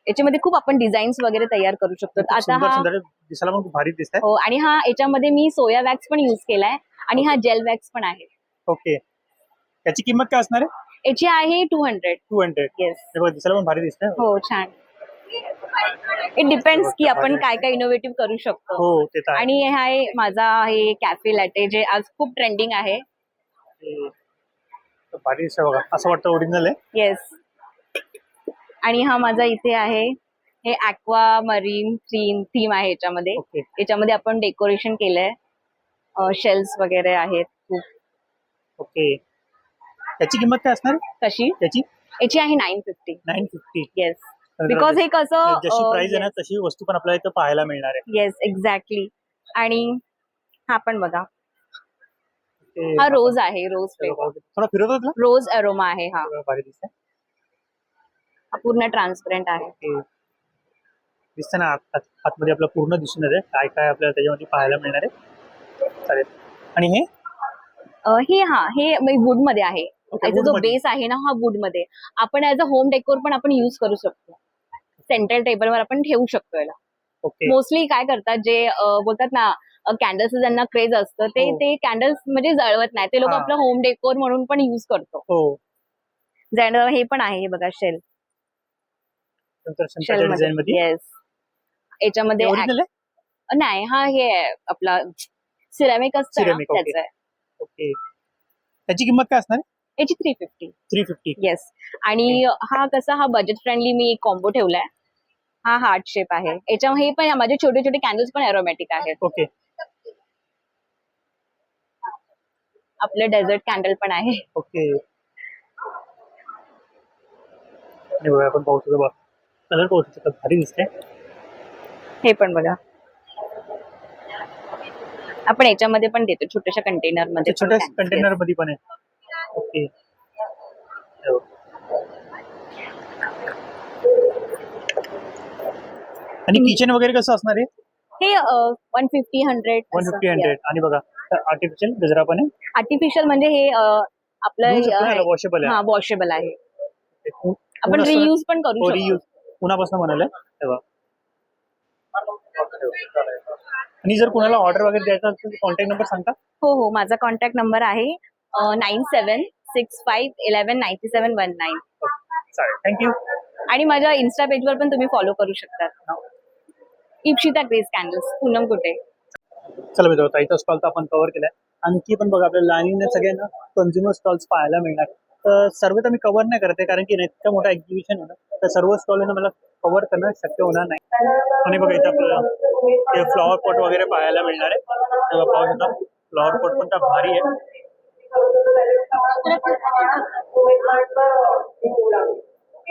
S5: याच्यामध्ये खूप आपण डिझाईन्स वगैरे तयार करू शकतो.
S1: खूप
S5: आता
S1: सुंदर
S5: हा
S1: सुंदर दिसायला पण खूप भारी दिसत आहे.
S5: हो, आणि हा याच्यामध्ये मी सोया वॅक्स पण युज केलाय आणि हा जेल वॅक्स पण आहे.
S1: ओके. याची किंमत काय असणार आहे?
S5: याची आहे 200.
S1: 200.
S5: येस.
S1: हे बघा दिसायला पण भारी दिसतंय.
S5: हो, छान. इट डिपेंड्स की आपण काय काय इनोव्हेटिव्ह करू शकतो.
S1: हो, ते तर आहे.
S5: आणि हा आहे माझा हे कॅफे लॅटे, जे आज खूप ट्रेंडिंग आहे.
S1: ते भारी दिसतंय बघा, असं वाटतं ओरिजिनल आहे.
S5: येस. आणि हा माझा इथे आहे, हे ऍक्वा मरीन थीम आहे याच्यामध्ये.
S1: ओके.
S5: याच्यामध्ये आपण डेकोरेशन केलंय, शेल्स वगैरे आहेत खूप.
S1: ओके. याची किंमत काय असणार आहे?
S5: कशी? याची आहे 950.
S1: 950.
S5: येस, बिकॉज हे कसं
S1: जशी प्राइस आहे ना तशी वस्तू पण आपल्याला इथं पाहायला मिळणार आहे.
S5: Yes, exactly. आणि हा पण बघा,
S1: ते
S5: हा रोज आहे, रोज फ्लेवर,
S1: थोडा फिरवतात ना,
S5: रोज अरोमा आहे. हा
S1: भारी दिसतंय.
S5: हा पूर्ण ट्रान्सपरंट आहे.
S1: ओके. दिसतं ना आतमध्ये आपल्याला पूर्ण दिसून येते काय काय आपल्याला त्याच्यामध्ये पाहायला मिळणार आहे. चालेल. आणि हे
S5: हे वुड मध्ये आहे.
S1: ओके,
S5: याचा जो
S1: wood मध्ये.
S5: बेस आहे ना, हा वुड मध्ये. आपण ऍज अ होम डेकोर पण आपण युज करू शकतो. सेंट्रल टेबलवर आपण ठेवू शकतो याला.
S1: ओके.
S5: मोस्टली काय करतात, जे बोलतात ना कॅन्डल्स ज्यांना क्रेज असतं,
S1: हो.
S5: ते कॅन्डल्स म्हणजे जळवत नाही, ते लोक
S1: हा.
S5: आपलं होम डेकोर म्हणून पण युज करतो.
S1: हो.
S5: हे पण आहे, हे बघा, शेल
S1: डिझाईन मध्ये
S5: येस. याच्यामध्ये
S1: ओरिजिनल आहे.
S5: नाही, हा हे आहे आपला सिरॅमिक असतं ना,
S1: Ceramic, okay.
S5: त्याचं आहे.
S1: ओके. त्याची किंमत काय असणार आहे?
S5: याची 350.
S1: 350.
S5: येस. आणि हा कसा, हा बजेट फ्रेंडली मी एक कॉम्बो ठेवलाय. हा हार्ट शेप आहे. याच्यामध्ये हे पण माझे छोटे छोटे कॅन्डल्स पण एरोमॅटिक आहेत.
S1: ओके.
S5: आपलं डेझर्ट कॅन्डल पण आहे.
S1: ओके. आणि बघा आपण पाहू शकतो, कलर पाहू शकतो, भारी दिसते.
S5: हे पण बघा, आपण याच्यामध्ये पण देतो, छोट्याशा कंटेनर मध्ये.
S1: छोट्या कंटेनर मध्ये पण आहे. ओके. आणि किचन वगैरे कसं असणार आहे?
S5: हे 150, 100.
S1: 150, 100. आणि बघा आर्टिफिशियल गजरा पण आहे.
S5: आर्टिफिशियल म्हणजे हे आपलं
S1: वॉशेबल आहे.
S5: वॉशेबल आहे.
S1: उ-
S5: आपण
S1: ऊन असतं-
S5: रियूज पण करू शकतो.
S1: रियूज उन्हापासून बनवलंय तेव्हा. आणि जर कोणाला ऑर्डर वगैरे द्यायचा असेल तर कॉन्टॅक्ट नंबर सांगता?
S5: हो हो, माझा कॉन्टॅक्ट नंबर आहे 9765119719.
S1: चालेल. थँक्यू.
S5: आणि माझ्या इन्स्टा पेजवर पण तुम्ही फॉलो करू शकता. इप्शिता ग्रेस कॅन्डल्स, पूनम कुटे.
S1: चला मित्र, ताईचा स्टॉल तर आपण कव्हर केलाय. आणखी पण बघा आपल्या लाईनीने सगळ्यांना कंझ्युमर स्टॉल्स पाहायला मिळणार. तर सर्व तर मी कव्हर नाही करते, कारण की इतका मोठा एक्झिबिशन आहे ना, तर सर्व स्टॉल मला कव्हर करणं शक्य होणार नाही. आणि बघा इथं आपल्याला फ्लॉवर पॉट वगैरे पाहायला मिळणार आहे. तेव्हा पाहू शकता फ्लॉवर पॉट पण तर भारी आहे.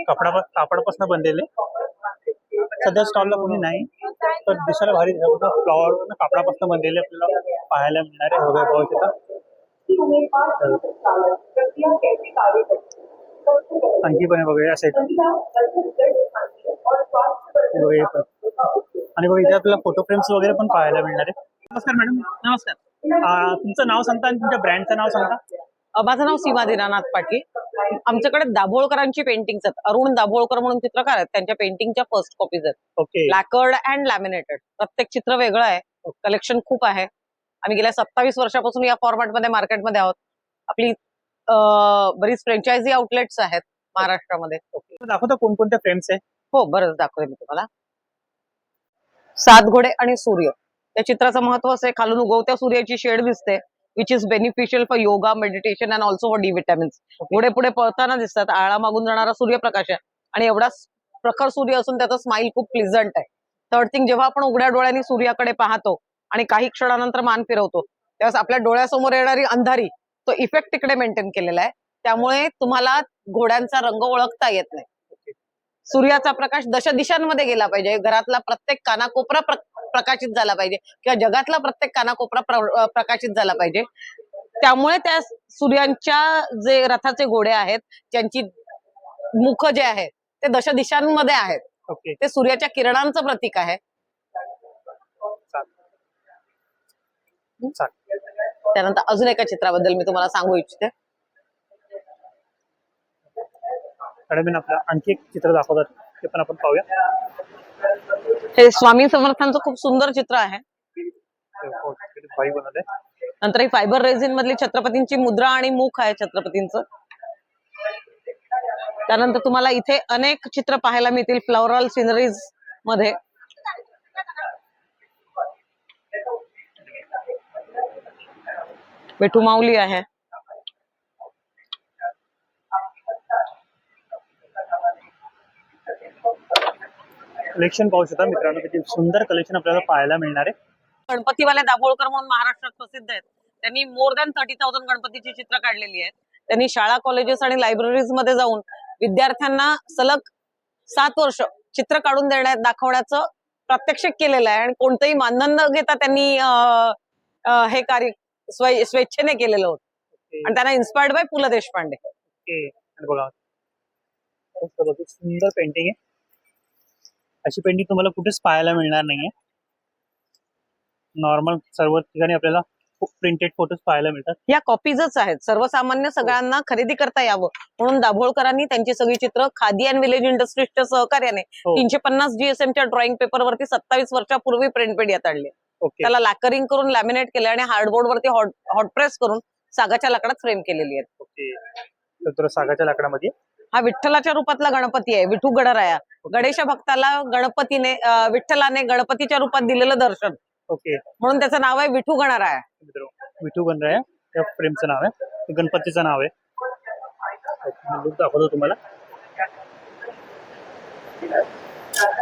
S1: कापडापासून बनलेले. सध्या स्टॉलला कोणी नाही, तर दिसायला भारी फ्लॉवर कापडापासून बनलेले आपल्याला पाहायला मिळणार आहे. वगैरे पाहू शकता. आणखी पण बघा असे आणि बघा इथे आपल्याला फोटो फ्रेम्स वगैरे पण पाहायला मिळणार आहे. नमस्कार मॅडम.
S6: नमस्कार.
S1: तुमचं नाव सांगता आणि तुमच्या ब्रँडचं नाव सांगता.
S6: माझं नाव सीमा दीनानाथ पाटील. आमच्याकडे दाभोळकरांची पेंटिंग्स आहेत. अरुण दाभोळकर म्हणून चित्रकार आहेत, त्यांच्या पेंटिंगच्या फर्स्ट कॉपीज आहेत.
S1: ओके.
S6: Lacquered and laminated. प्रत्येक चित्र वेगळं आहे. कलेक्शन खूप आहे. आम्ही गेल्या 27 वर्षापासून या फॉर्मॅटमध्ये मार्केटमध्ये आहोत. आपली बरीच फ्रँचायझी आउटलेट्स आहेत महाराष्ट्रामध्ये.
S1: दाखवता कोणकोणत्या फ्रेम्स आहे.
S6: हो, बरंच दाखवते मी तुम्हाला. 7 घोडे आणि सूर्य. त्या चित्राचं महत्व असं आहे, खालून उगवत्या सूर्याची शेड दिसते, which is beneficial for yoga, meditation and also for D vitamins. घोडे पुढे पळताना दिसतात. आळा मागून जाणारा सूर्यप्रकाश आहे आणि एवढाच प्रखर सूर्य असून त्याचा स्माइल खूप प्लिझंट आहे. थर्ड थिंग, जेव्हा आपण उघड्या डोळ्यांनी सूर्याकडे पाहतो आणि काही क्षणानंतर मान फिरवतो, त्यावेळेस आपल्या डोळ्यासमोर येणारी अंधारी, तो इफेक्ट तिकडे मेंटेन केलेला आहे. त्यामुळे तुम्हाला घोड्यांचा रंग ओळखता येत नाही. सूर्याचा प्रकाश दश दिशांमध्ये गेला पाहिजे. घरातला प्रत्येक कानाकोपरा प्रकाशित झाला पाहिजे किंवा जगातला प्रत्येक कानाकोपरा प्रकाशित झाला पाहिजे. त्यामुळे त्या सूर्यांच्या जे रथाचे घोडे आहेत, त्यांची मुख जे आहे ते दश दिशांमध्ये आहेत.
S1: ओके.
S6: ते सूर्याच्या किरणांचं प्रतीक आहे. त्यानंतर अजून एका चित्राबद्दल मी तुम्हाला सांगू इच्छिते.
S1: मॅडम आपलं आणखी एक चित्र दाखवतात, ते पण आपण पाहूया.
S6: हे स्वामी समर्थांचं खूप सुंदर चित्र आहे.
S1: भारी बनवलंय.
S6: नंतर ही फायबर रेझिन मधली छत्रपतींची मुद्रा आणि मुख आहे छत्रपतींचं. त्यानंतर तुम्हाला इथे अनेक चित्र पाहायला मिळतील फ्लॉरल सिनरीज मध्ये. विठू माऊली आहे.
S1: कलेक्शन पाहू शकता मित्रांनो, किती सुंदर कलेक्शन आपल्याला पाहायला मिळणार आहे.
S6: गणपतीवाले दाभोळकर म्हणून महाराष्ट्रात प्रसिद्ध आहेत. त्यांनी मोर दॅन 30,000 गणपतीची चित्र काढलेली आहेत. त्यांनी शाळा, कॉलेजेस आणि लायब्ररीज मध्ये जाऊन विद्यार्थ्यांना सलग 7 वर्ष चित्र काढून दाखवण्याचं प्रात्यक्षिक केलेलं आहे आणि कोणतंही मानधन न घेता त्यांनी हे कार्य स्वेच्छेने केलेलं होतं. आणि त्यांना इन्स्पायर्ड बाय पु ल देशपांडे.
S1: बघा सुंदर पेंटिंग आहे. अशी पेंटिंग तुम्हाला कुठेच पाहायला मिळणार नाहीये. नॉर्मल सर्व ठिकाणी आपल्याला प्रिंटेड फोटोज पाहायला मिळतात.
S6: या कॉपीजच आहेत. सर्वसामान्य सगळ्यांना खरेदी करता यावं म्हणून दाभोळकरांनी त्यांची सगळी चित्र खादी अँड विलेज इंडस्ट्रीजच्या सहकार्याने 350 GSMच्या ड्रॉइंग पेपरवरती 27 वर्षापूर्वी प्रिंट मीडियात आणले. त्याला लॅकरिंग करून लॅमिनेट केले आणि हार्डबोर्ड वरती हॉट प्रेस करून सागाच्या लाकडात फ्रेम केलेली आहेत.
S1: तर सागाच्या लाकडामध्ये
S6: हा विठ्ठलाच्या रूपातला गणपती आहे, विठू गणराया. गणेश भक्ताला विठ्ठलाने गणपतीच्या रूपात दिलेलं दर्शन.
S1: ओके.
S6: म्हणून त्याचं नाव आहे विठू गणराया.
S1: विठू गणराया या फ्रेमचं नाव आहे, गणपतीचं नाव आहे. दाखवतो तुम्हाला.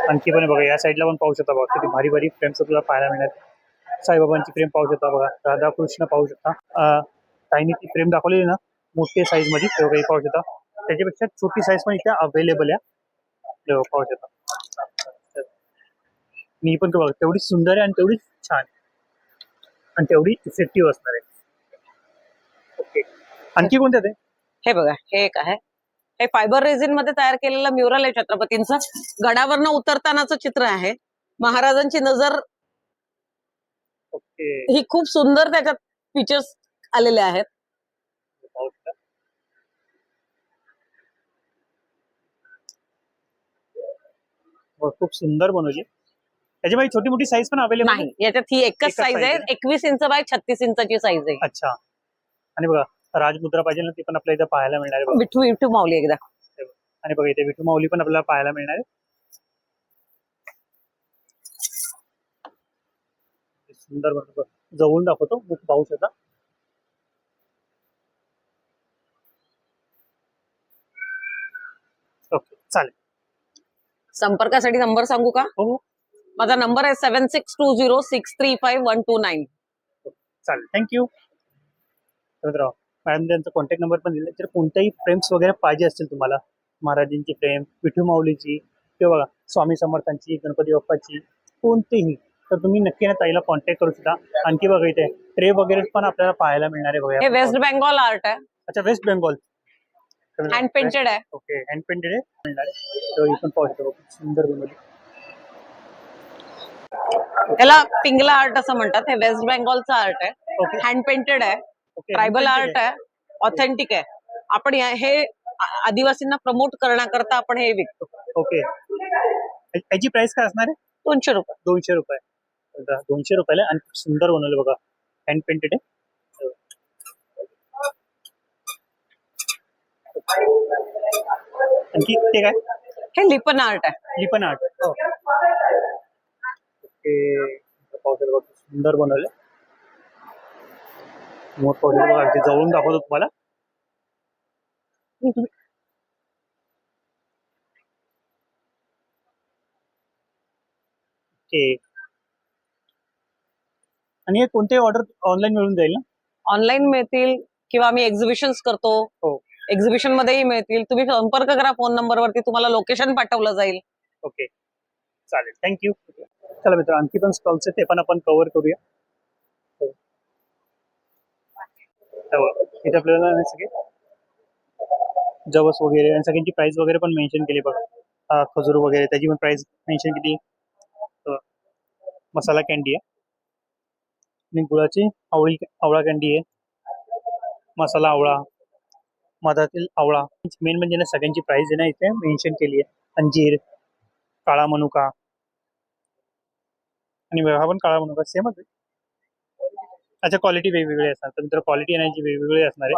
S1: आणखी पण बघा या साईडला पण पाहू शकता बघा, किती भारी भारी फ्रेम्स तुला पाहायला मिळणार. साईबाबांची फ्रेम पाहू शकता बघा, राधाकृष्ण पाहू शकता. ताईने ती फ्रेम दाखवलेली ना मोठ्या साईज मध्ये, तेव्हा काही पाहू शकता. त्याच्यापेक्षा छोटी साईज पण इथे अवेलेबल आहे, पाहू शकता. मी पण बघा तेवढी सुंदर आहे आणि तेवढी छान आणि तेवढी इफेक्टिव्ह असणार आहे. ओके. आणखी कोणत्या ते?
S6: हे बघा, हे एक आहे. हे फायबर रेझिन मध्ये तयार केलेलं म्युरल आहे छत्रपतींचं. गडावरनं उतरतानाचं चित्र आहे. महाराजांची नजर ही खूप सुंदर त्याच्यात फीचर्स आलेले आहेत.
S1: खूप सुंदर बनवली. त्याच्यामध्ये छोटी मोठी साईज पण अवेलेबल
S6: नाही, याच्यात ही एकच साईज आहे. 21 इंच बाय 36 इंचाची साईज आहे.
S1: अच्छा. आणि बघा राजमुद्रा पाहिजे ना, ती पण आपल्याला इथे पाहायला मिळणार आहे.
S6: विठू माऊली एकदा.
S1: आणि बघा इथे विठू माऊली पण आपल्याला पाहायला मिळणार आहे. सुंदर बनवतो. जवळून दाखवतो, मग पाहू शकता. ओके, चालेल.
S6: संपर्कासाठी नंबर सांगू का?
S1: हो,
S6: माझा नंबर आहे 7620635129.
S1: चालेल. थँक्यू. मॅडम त्यांचा कॉन्टॅक्ट नंबर पण दिला. जर कोणत्याही फ्रेम्स वगैरे पाहिजे असतील तुम्हाला, महाराजांची फ्रेम, विठू माऊलीची किंवा बघा स्वामी समर्थांची, गणपती बाप्पाची, कोणतीही, तर तुम्ही नक्की ना ताईला कॉन्टॅक्ट करू शकता. आणखी बघा इथे ट्रे वगैरे पण आपल्याला पाहायला मिळणार आहे.
S6: हे
S1: बघा,
S6: वेस्ट बेंगॉल आर्ट आहे,
S1: अच्छा, वेस्ट बेंगॉल
S6: हँड पेंटेड आहे.
S1: ओके, हँड पेंटेड आहे मिळणार आहे. तर इथून पाहू शकता. खूप सुंदर बनवली.
S6: त्याला पिंगला आर्ट असं म्हणतात. हे वेस्ट बेंगॉलचं आर्ट आहे,
S1: ओके,
S6: हँड पेंटेड आहे,
S1: ओके.
S6: ट्रायबल
S1: handpainted
S6: आर्ट आहे, ऑथेंटिक आहे. आपण हे आदिवासींना प्रमोट करण्याकरता आपण हे विकतो.
S1: ओके. याची प्राइस काय असणार आहे?
S6: 200 रुपये.
S1: 200 रुपये. 200 रुपयाला आणि खूप सुंदर बनवलं बघा. हँड पेंटेड आहे. आणखी ते काय?
S6: हे लिपन आर्ट आहे.
S1: लिपन आर्ट. ओके, पाहू शकता बघा, सुंदर बनवलं. मोठ पाहू शकता बघा, अगदी जवळून दाखवतो तुम्हाला. ओके. आणि हे कोणते ऑर्डर ऑनलाईन मिळून जाईल ना?
S6: ऑनलाईन मिळतील किंवा आम्ही एक्झिबिशन्स करतो.
S1: हो.
S6: एक्झिबिशन मध्येही मिळतील. तुम्ही संपर्क करा फोन नंबरवरती, तुम्हाला लोकेशन पाठवलं जाईल.
S1: ओके, चालेल. थँक्यू. चला मित्र, आणखी पण स्टॉल्स आहेत, ते पण आपण कव्हर करूया. इथे आपल्याला हे सगळे जवस वगैरे आणि सगळ्यांची प्राइस वगैरे पण मेन्शन केली बघा. खजूर वगैरे त्याची पण प्राइस मेन्शन केली. मसाला कॅन्डी आहे आणि गुळाची आवळा कॅन्डी आहे. मसाला आवळा, मधातील आवळा. मेन म्हणजे ना सगळ्यांची प्राइस आहे ना इथे मेन्शन केली आहे. अंजीर, काळा मनुका आणि हा पण काळा मनुका सेमच आहे. अच्छा, क्वालिटी वेगवेगळी असणार. तर मित्र क्वालिटी येण्याची वेगवेगळी असणार आहे.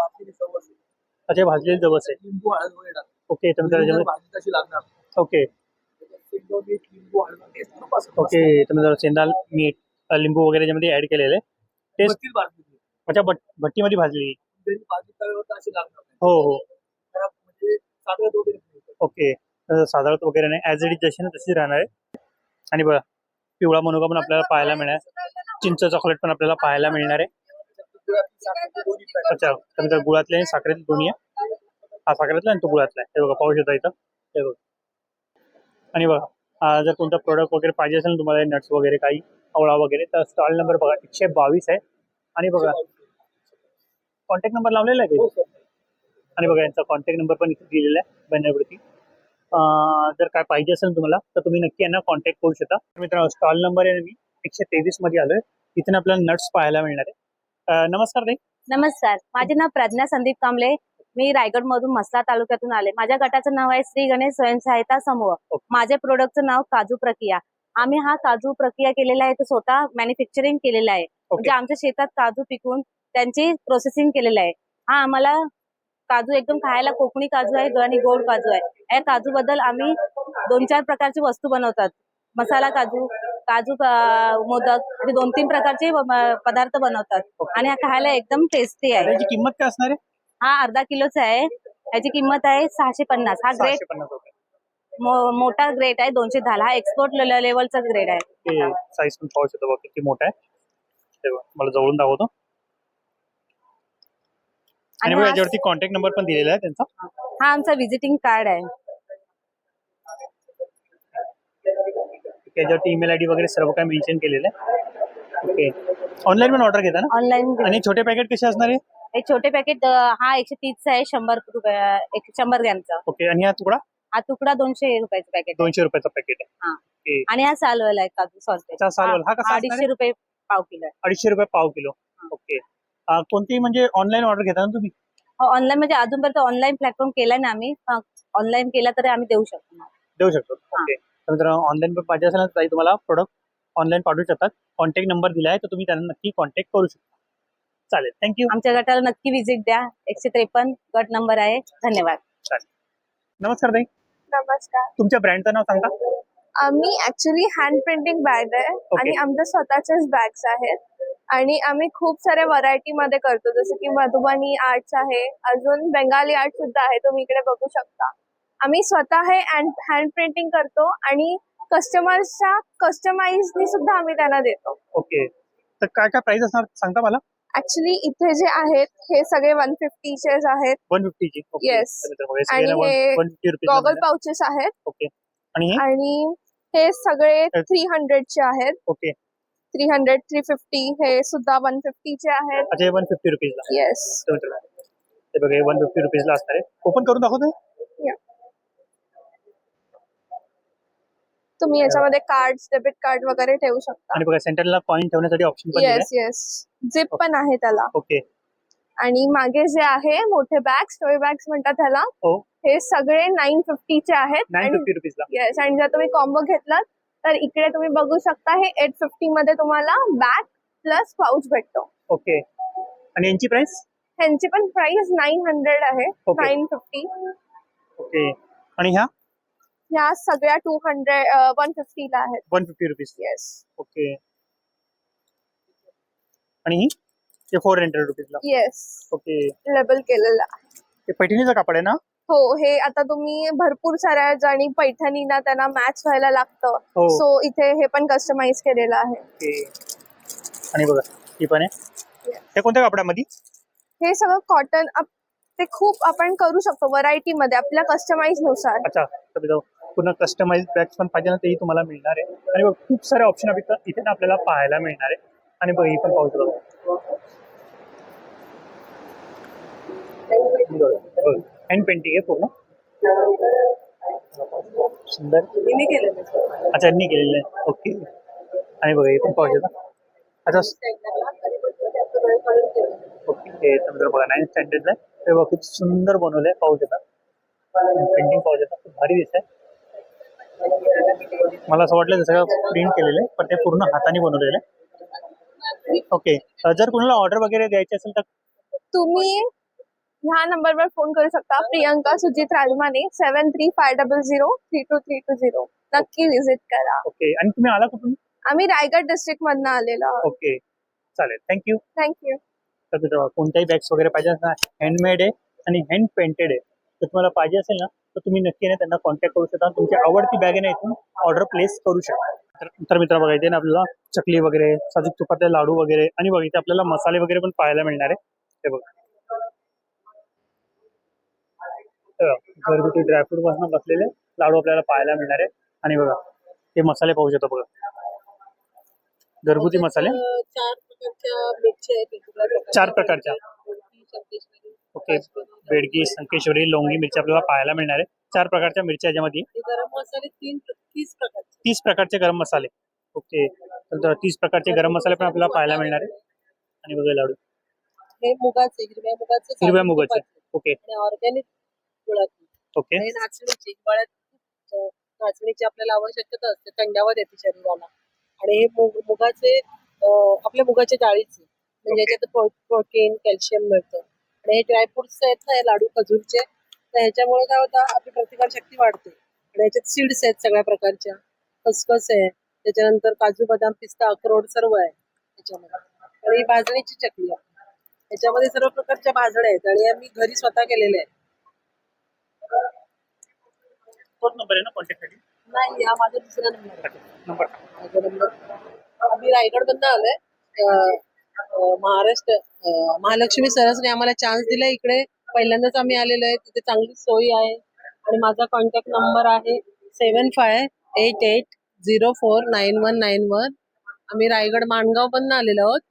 S1: अच्छा, भाजलेली जवस आहे. ओके, तर मित्र ओके, ओके, तर मित्र शेंदाल मीठ लिंबू वगैरे याच्यामध्ये ऍड केलेले टेस्ट. अच्छा, भट्टीमध्ये भाजलेली. हो हो, ओके. साधारण वगैरे नाही, ऍज इट इज जशी ना तशी राहणार आहे. आणि बघा, पिवळा मनुका पण आपल्याला पाहायला मिळणार. चिंच चॉकलेट पण आपल्याला पाहायला मिळणार आहे. अच्छा, तर मित्र गुळातले आणि साखरेतले दोन्ही आहे. हा साखरेतला आणि तो गुळातला आहे. हे बघा, पाहू शकता इथं. हे बघा. आणि बघा, जर कोणता प्रोडक्ट वगैरे पाहिजे असेल तुम्हाला, नट्स वगैरे काही, आवळा वगैरे, तर स्टॉल नंबर बघा 122 आहे. आणि बघा कॉन्टॅक्ट नंबर लावलेला आहे का? आणि बघा यांचा कॉन्टॅक्ट नंबर पण इथे दिलेला आहे बॅनरवरती. जर काय पाहिजे असेल तुम्हाला तर तुम्ही नक्की यांना कॉन्टॅक्ट करू शकता. मित्रांनो, स्टॉल नंबर आहे मी 123 मध्ये आलोय. इथे आपल्याला नट्स पाहायला मिळणार आहे. नमस्कार ताई.
S7: नमस्कार, माझे नाव प्रज्ञा संदीप कांबळे. मी रायगड मधून म्हसळा तालुक्यातून आले. माझ्या गटाचं नाव आहे श्री गणेश स्वयंसहायता समूह. माझ्या प्रोडक्टचं नाव काजू प्रक्रिया. आम्ही हा काजू प्रक्रिया केलेला आहे, तो स्वतः मॅन्युफॅक्चरिंग केलेला आहे. म्हणजे आमच्या शेतात काजू पिकवून त्यांची प्रोसेसिंग केलेलं आहे. हा आम्हाला काजू एकदम खायला कोकणी काजू आहे आणि गोड काजू आहे. या काजू बद्दल आम्ही 2-4 प्रकारची वस्तू बनवतात. मसाला काजू, काजू मोदक, 2-3 प्रकारचे पदार्थ बनवतात. आणि हा खायला एकदम टेस्टी आहे.
S1: त्याची किंमत काय असणार आहे?
S7: हा अर्धा किलोचा आहे. याची किंमत आहे 650. हा ग्रेड
S1: 650 रुपये.
S7: मोठा ग्रेड आहे 210. हा एक्सपोर्ट लेवलचा ग्रेड आहे.
S1: ते साईज पण पाहू शकतो बघा किती मोठा आहे. ते बघा, मला जवळून दाखवतो. आणि बघा याच्यावरती कॉन्टॅक्ट नंबर पण दिलेला आहे त्यांचा.
S7: हा आमचा व्हिजिटिंग कार्ड आहे.
S1: याच्यावरती ईमेल आयडी वगैरे सर्व काय मेन्शन केलेलं आहे. ओके, ऑनलाईन पण ऑर्डर घेता ना?
S7: ऑनलाईन.
S1: आणि छोटे पॅकेट कसे असणार आहे?
S7: एक छोटे पॅकेट हा 130 चा आहे. 100 रुपये 100 ग्रॅमचा.
S1: ओके, आणि हा तुकडा?
S7: हा तुकडा 200 रुपयाचा पॅकेट.
S1: 200 रुपयाचा पॅकेट आहे.
S7: हा.
S1: ओके.
S7: आणि हा सालवाला आहे काजू सॉल्टेड.
S1: अच्छा, सालवाला. हा कसा असणार
S7: 250
S1: आहे?
S7: रुपये पाव किलो आहे.
S1: 250 रुपये पाव किलो. ओके. कोणती म्हणजे ऑनलाईन ऑर्डर घेता ना तुम्ही?
S7: ऑनलाईन म्हणजे अजूनपर्यंत ऑनलाईन प्लॅटफॉर्म केला ना आम्ही. ऑनलाईन केला तरी आम्ही देऊ शकतो.
S1: देऊ शकतो. ओके, तर ऑनलाईन पण पाहिजे असेल ना ताई तुम्हाला प्रोडक्ट ऑनलाईन पाठवू शकतात. कॉन्टॅक्ट नंबर दिला आहे, तर तुम्ही त्यांना नक्की कॉन्टॅक्ट करू शकता. चालेल, थँक्यू.
S7: आमच्या गटाला नक्की व्हिजिट द्या. 153 गट नंबर आहे. धन्यवाद.
S1: चालेल. नमस्कार ताई.
S3: नमस्कार.
S1: तुमच्या ब्रँडचं नाव सांगा.
S8: आम्ही ऍक्च्युली हँड प्रिंटिंग बॅग आहे आणि आमच्या स्वतःच्याच बॅग्स आहेत आणि आम्ही खूप साऱ्या व्हरायटी मध्ये करतो, जसं की मधुबनी आर्ट्स आहे, अजून बेंगाली आर्ट सुद्धा आहे, तुम्ही इकडे बघू शकता. आम्ही स्वतः हे हँड प्रिंटिंग करतो आणि कस्टमर्सच्या कस्टमाइजनी सुद्धा आम्ही त्यांना देतो.
S1: ओके, तर काय काय प्राइस असणार सांगता मला?
S8: ऍक्च्युली इथे जे आहेत हे सगळे 150 चेच आहेत.
S1: 150 ची.
S8: Yes. आणि हे
S1: 150 रुपये.
S8: गॉगल पाउचेस आहेत
S1: ओके. आणि हे
S8: आणि हे सगळे 300 चे आहेत.
S1: ओके.
S8: 300, 350 हे सुद्धा 150 चे आहेत.
S1: अच्छा, हे 150 रुपीजला.
S8: येस.
S1: हे बघा, हे 150 रुपीजला असणार आहे. ओपन करून दाखवतो.
S8: तुम्ही याच्यामध्ये कार्ड्स, डेबिट कार्ड वगैरे ठेवू शकता.
S1: आणि बघा, सेंटरला कॉइन ठेवण्यासाठी ऑप्शन पण दिलाय.
S8: येस येस, झिप पण आहे त्याला.
S1: ओके.
S8: आणि मागे जे आहे मोठे बॅग्स, टॉय बॅग्स म्हणतात त्याला,
S1: हो.
S8: हे सगळे 950 चे आहेत.
S1: 950 रुपीजला.
S8: येस, आणि जर तुम्ही कॉम्बो घेतलात तर इकडे तुम्ही बघू शकता हे 850 मध्ये तुम्हाला बॅग प्लस पाऊच भेटतो.
S1: ओके. आणि यांची प्राइस?
S8: ह्यांची पण प्राइस 900 आहे.
S1: Okay.
S8: 950.
S1: ओके. आणि
S8: ह्या सगळ्या 150 ला आहेत.
S1: 150 रुपीज.
S8: येस.
S1: ओके. आणि ही 400 रुपीजला.
S8: येस.
S1: ओके.
S8: लेबल केलेला.
S1: हे पैठणीचं कापड आहे ना?
S8: हो, हे आता तुम्ही भरपूर साऱ्या जणी पैठणीला त्यांना मॅच व्हायला लागतं,
S1: हो.
S8: सो इथे हे पण कस्टमाइज केलेलं आहे.
S1: ओके. आणि बघा, ही पण आहे. हे कोणत्या कापडामध्ये?
S8: हे सगळं कॉटन, ते खूप आपण करू शकतो व्हरायटी मध्ये आपल्या कस्टमाइज नुसार.
S1: अच्छा, तर जाऊ पूर्ण कस्टमाइज बॅग्स पण पाहिजे ना, तेही तुम्हाला मिळणार आहे. आणि बघ, खूप सारे ऑप्शन इथे ना आपल्याला पाहायला मिळणार आहे. आणि बघ, ही पण पाहू शकतो. हँड पेंटिंग आहे पूर्ण. सुंदर. अच्छा, यांनी केलेलं आहे. ओके. आणि बघा, हे पण पाहू शकता. अच्छा, ओके. हे समजा बघा, 9th स्टँडर्ड आहे. ते बघा, खूप सुंदर बनवलंय, पाहू शकता. पेंटिंग पाहू शकता, खूप भारी दिसत आहे. मला असं वाटलं जसं प्रिंट केलेलं आहे, पण ते पूर्ण हाताने बनवलेलं आहे. ओके. जर कोणाला ऑर्डर वगैरे द्यायची असेल तर
S8: तुम्ही ह्या नंबरवर फोन करू शकता, प्रियंका सुजित राजमाने, 7350032320. नक्की व्हिजिट करा.
S1: ओके. आणि तुम्ही आला कुठून?
S8: आम्ही रायगड डिस्ट्रिक्ट मधनं आलेलो आहोत.
S1: ओके, चालेल, थँक्यू.
S8: थँक्यू.
S1: तर मित्रांनो, कोणत्याही बॅग्स वगैरे पाहिजे असणार, हँडमेड आहे आणि हँड पेंटेड आहे, तर तुम्हाला पाहिजे असेल ना, तर तुम्ही नक्की ना त्यांना कॉन्टॅक्ट करू शकता. तुमची आवडती बॅग आहे ना, इथून ऑर्डर प्लेस करू शकता. तर मित्रांनो, बघा, इथे ना आपल्याला चकली वगैरे, साजूक तुपातले लाडू वगैरे, आणि बघा, इथे आपल्याला मसाले वगैरे पण पाहायला मिळणार आहे. हे बघा, घरगुती ड्रायफ्रूट पासून बसलेले लाडू आपल्याला पाहायला मिळणार आहे. आणि बघा, हे मसाले पाहू शकता. बघा, घरगुती मसाले 4 प्रकारच्या. ओके. बेडगी, संकेश्वरी, लोंगी मिरची आपल्याला पाहायला मिळणार आहे. 4 प्रकारच्या मिरच्या याच्यामध्ये.
S4: गरम मसाले 30 प्रकारचे.
S1: 30 प्रकारचे गरम मसाले. ओके. तर 30 प्रकारचे गरम मसाले पण आपल्याला पाहायला मिळणार आहे. आणि बघा, लाडू
S4: हे मुगाचे,
S1: हिरव्या मुगाचे. ओके.
S4: ऑर्गॅनिक गुळाचे.
S1: ओके.
S4: हे नाचणीचे, हिवाळ्यात नाचणीची आपल्याला आवश्यकता असते, थंडावा देते शरीराला. आणि हे मुगाचे, आपल्या मुगाच्या डाळीचे, म्हणजे याच्यात प्रोटीन, कॅल्शियम मिळतं. आणि हे ड्रायफ्रुट्स आहेत ना, हे लाडू खजूरचे, तर ह्याच्यामुळे काय होतं, आपली प्रतिकार शक्ती वाढते. आणि याच्यात सीड्स आहेत सगळ्या प्रकारच्या, खसखस आहे, त्याच्यानंतर काजू, बदाम, पिस्ता, अक्रोड सर्व आहे त्याच्यामध्ये. आणि ही भाजणीची चकली आहे, याच्यामध्ये सर्व प्रकारच्या भाजण्या आहेत आणि आम्ही घरी स्वतः केलेल्या आहेत.
S1: तोच नंबर आहे ना कॉन्टॅक्टसाठी?
S4: नाही, हा माझा दुसरा नंबर आहे.
S1: नंबर.
S4: माझा नंबर. आम्ही रायगडमधनं आलोय. महाराष्ट्र महालक्ष्मी सरसने आम्हाला चान्स दिला इकडे, पहिल्यांदाच आम्ही आलेलो आहे. तिथे चांगली सोय आहे. आणि माझा कॉन्टॅक्ट नंबर आहे 7588049191. आम्ही रायगड माणगाव मधनं आलेलो आहोत.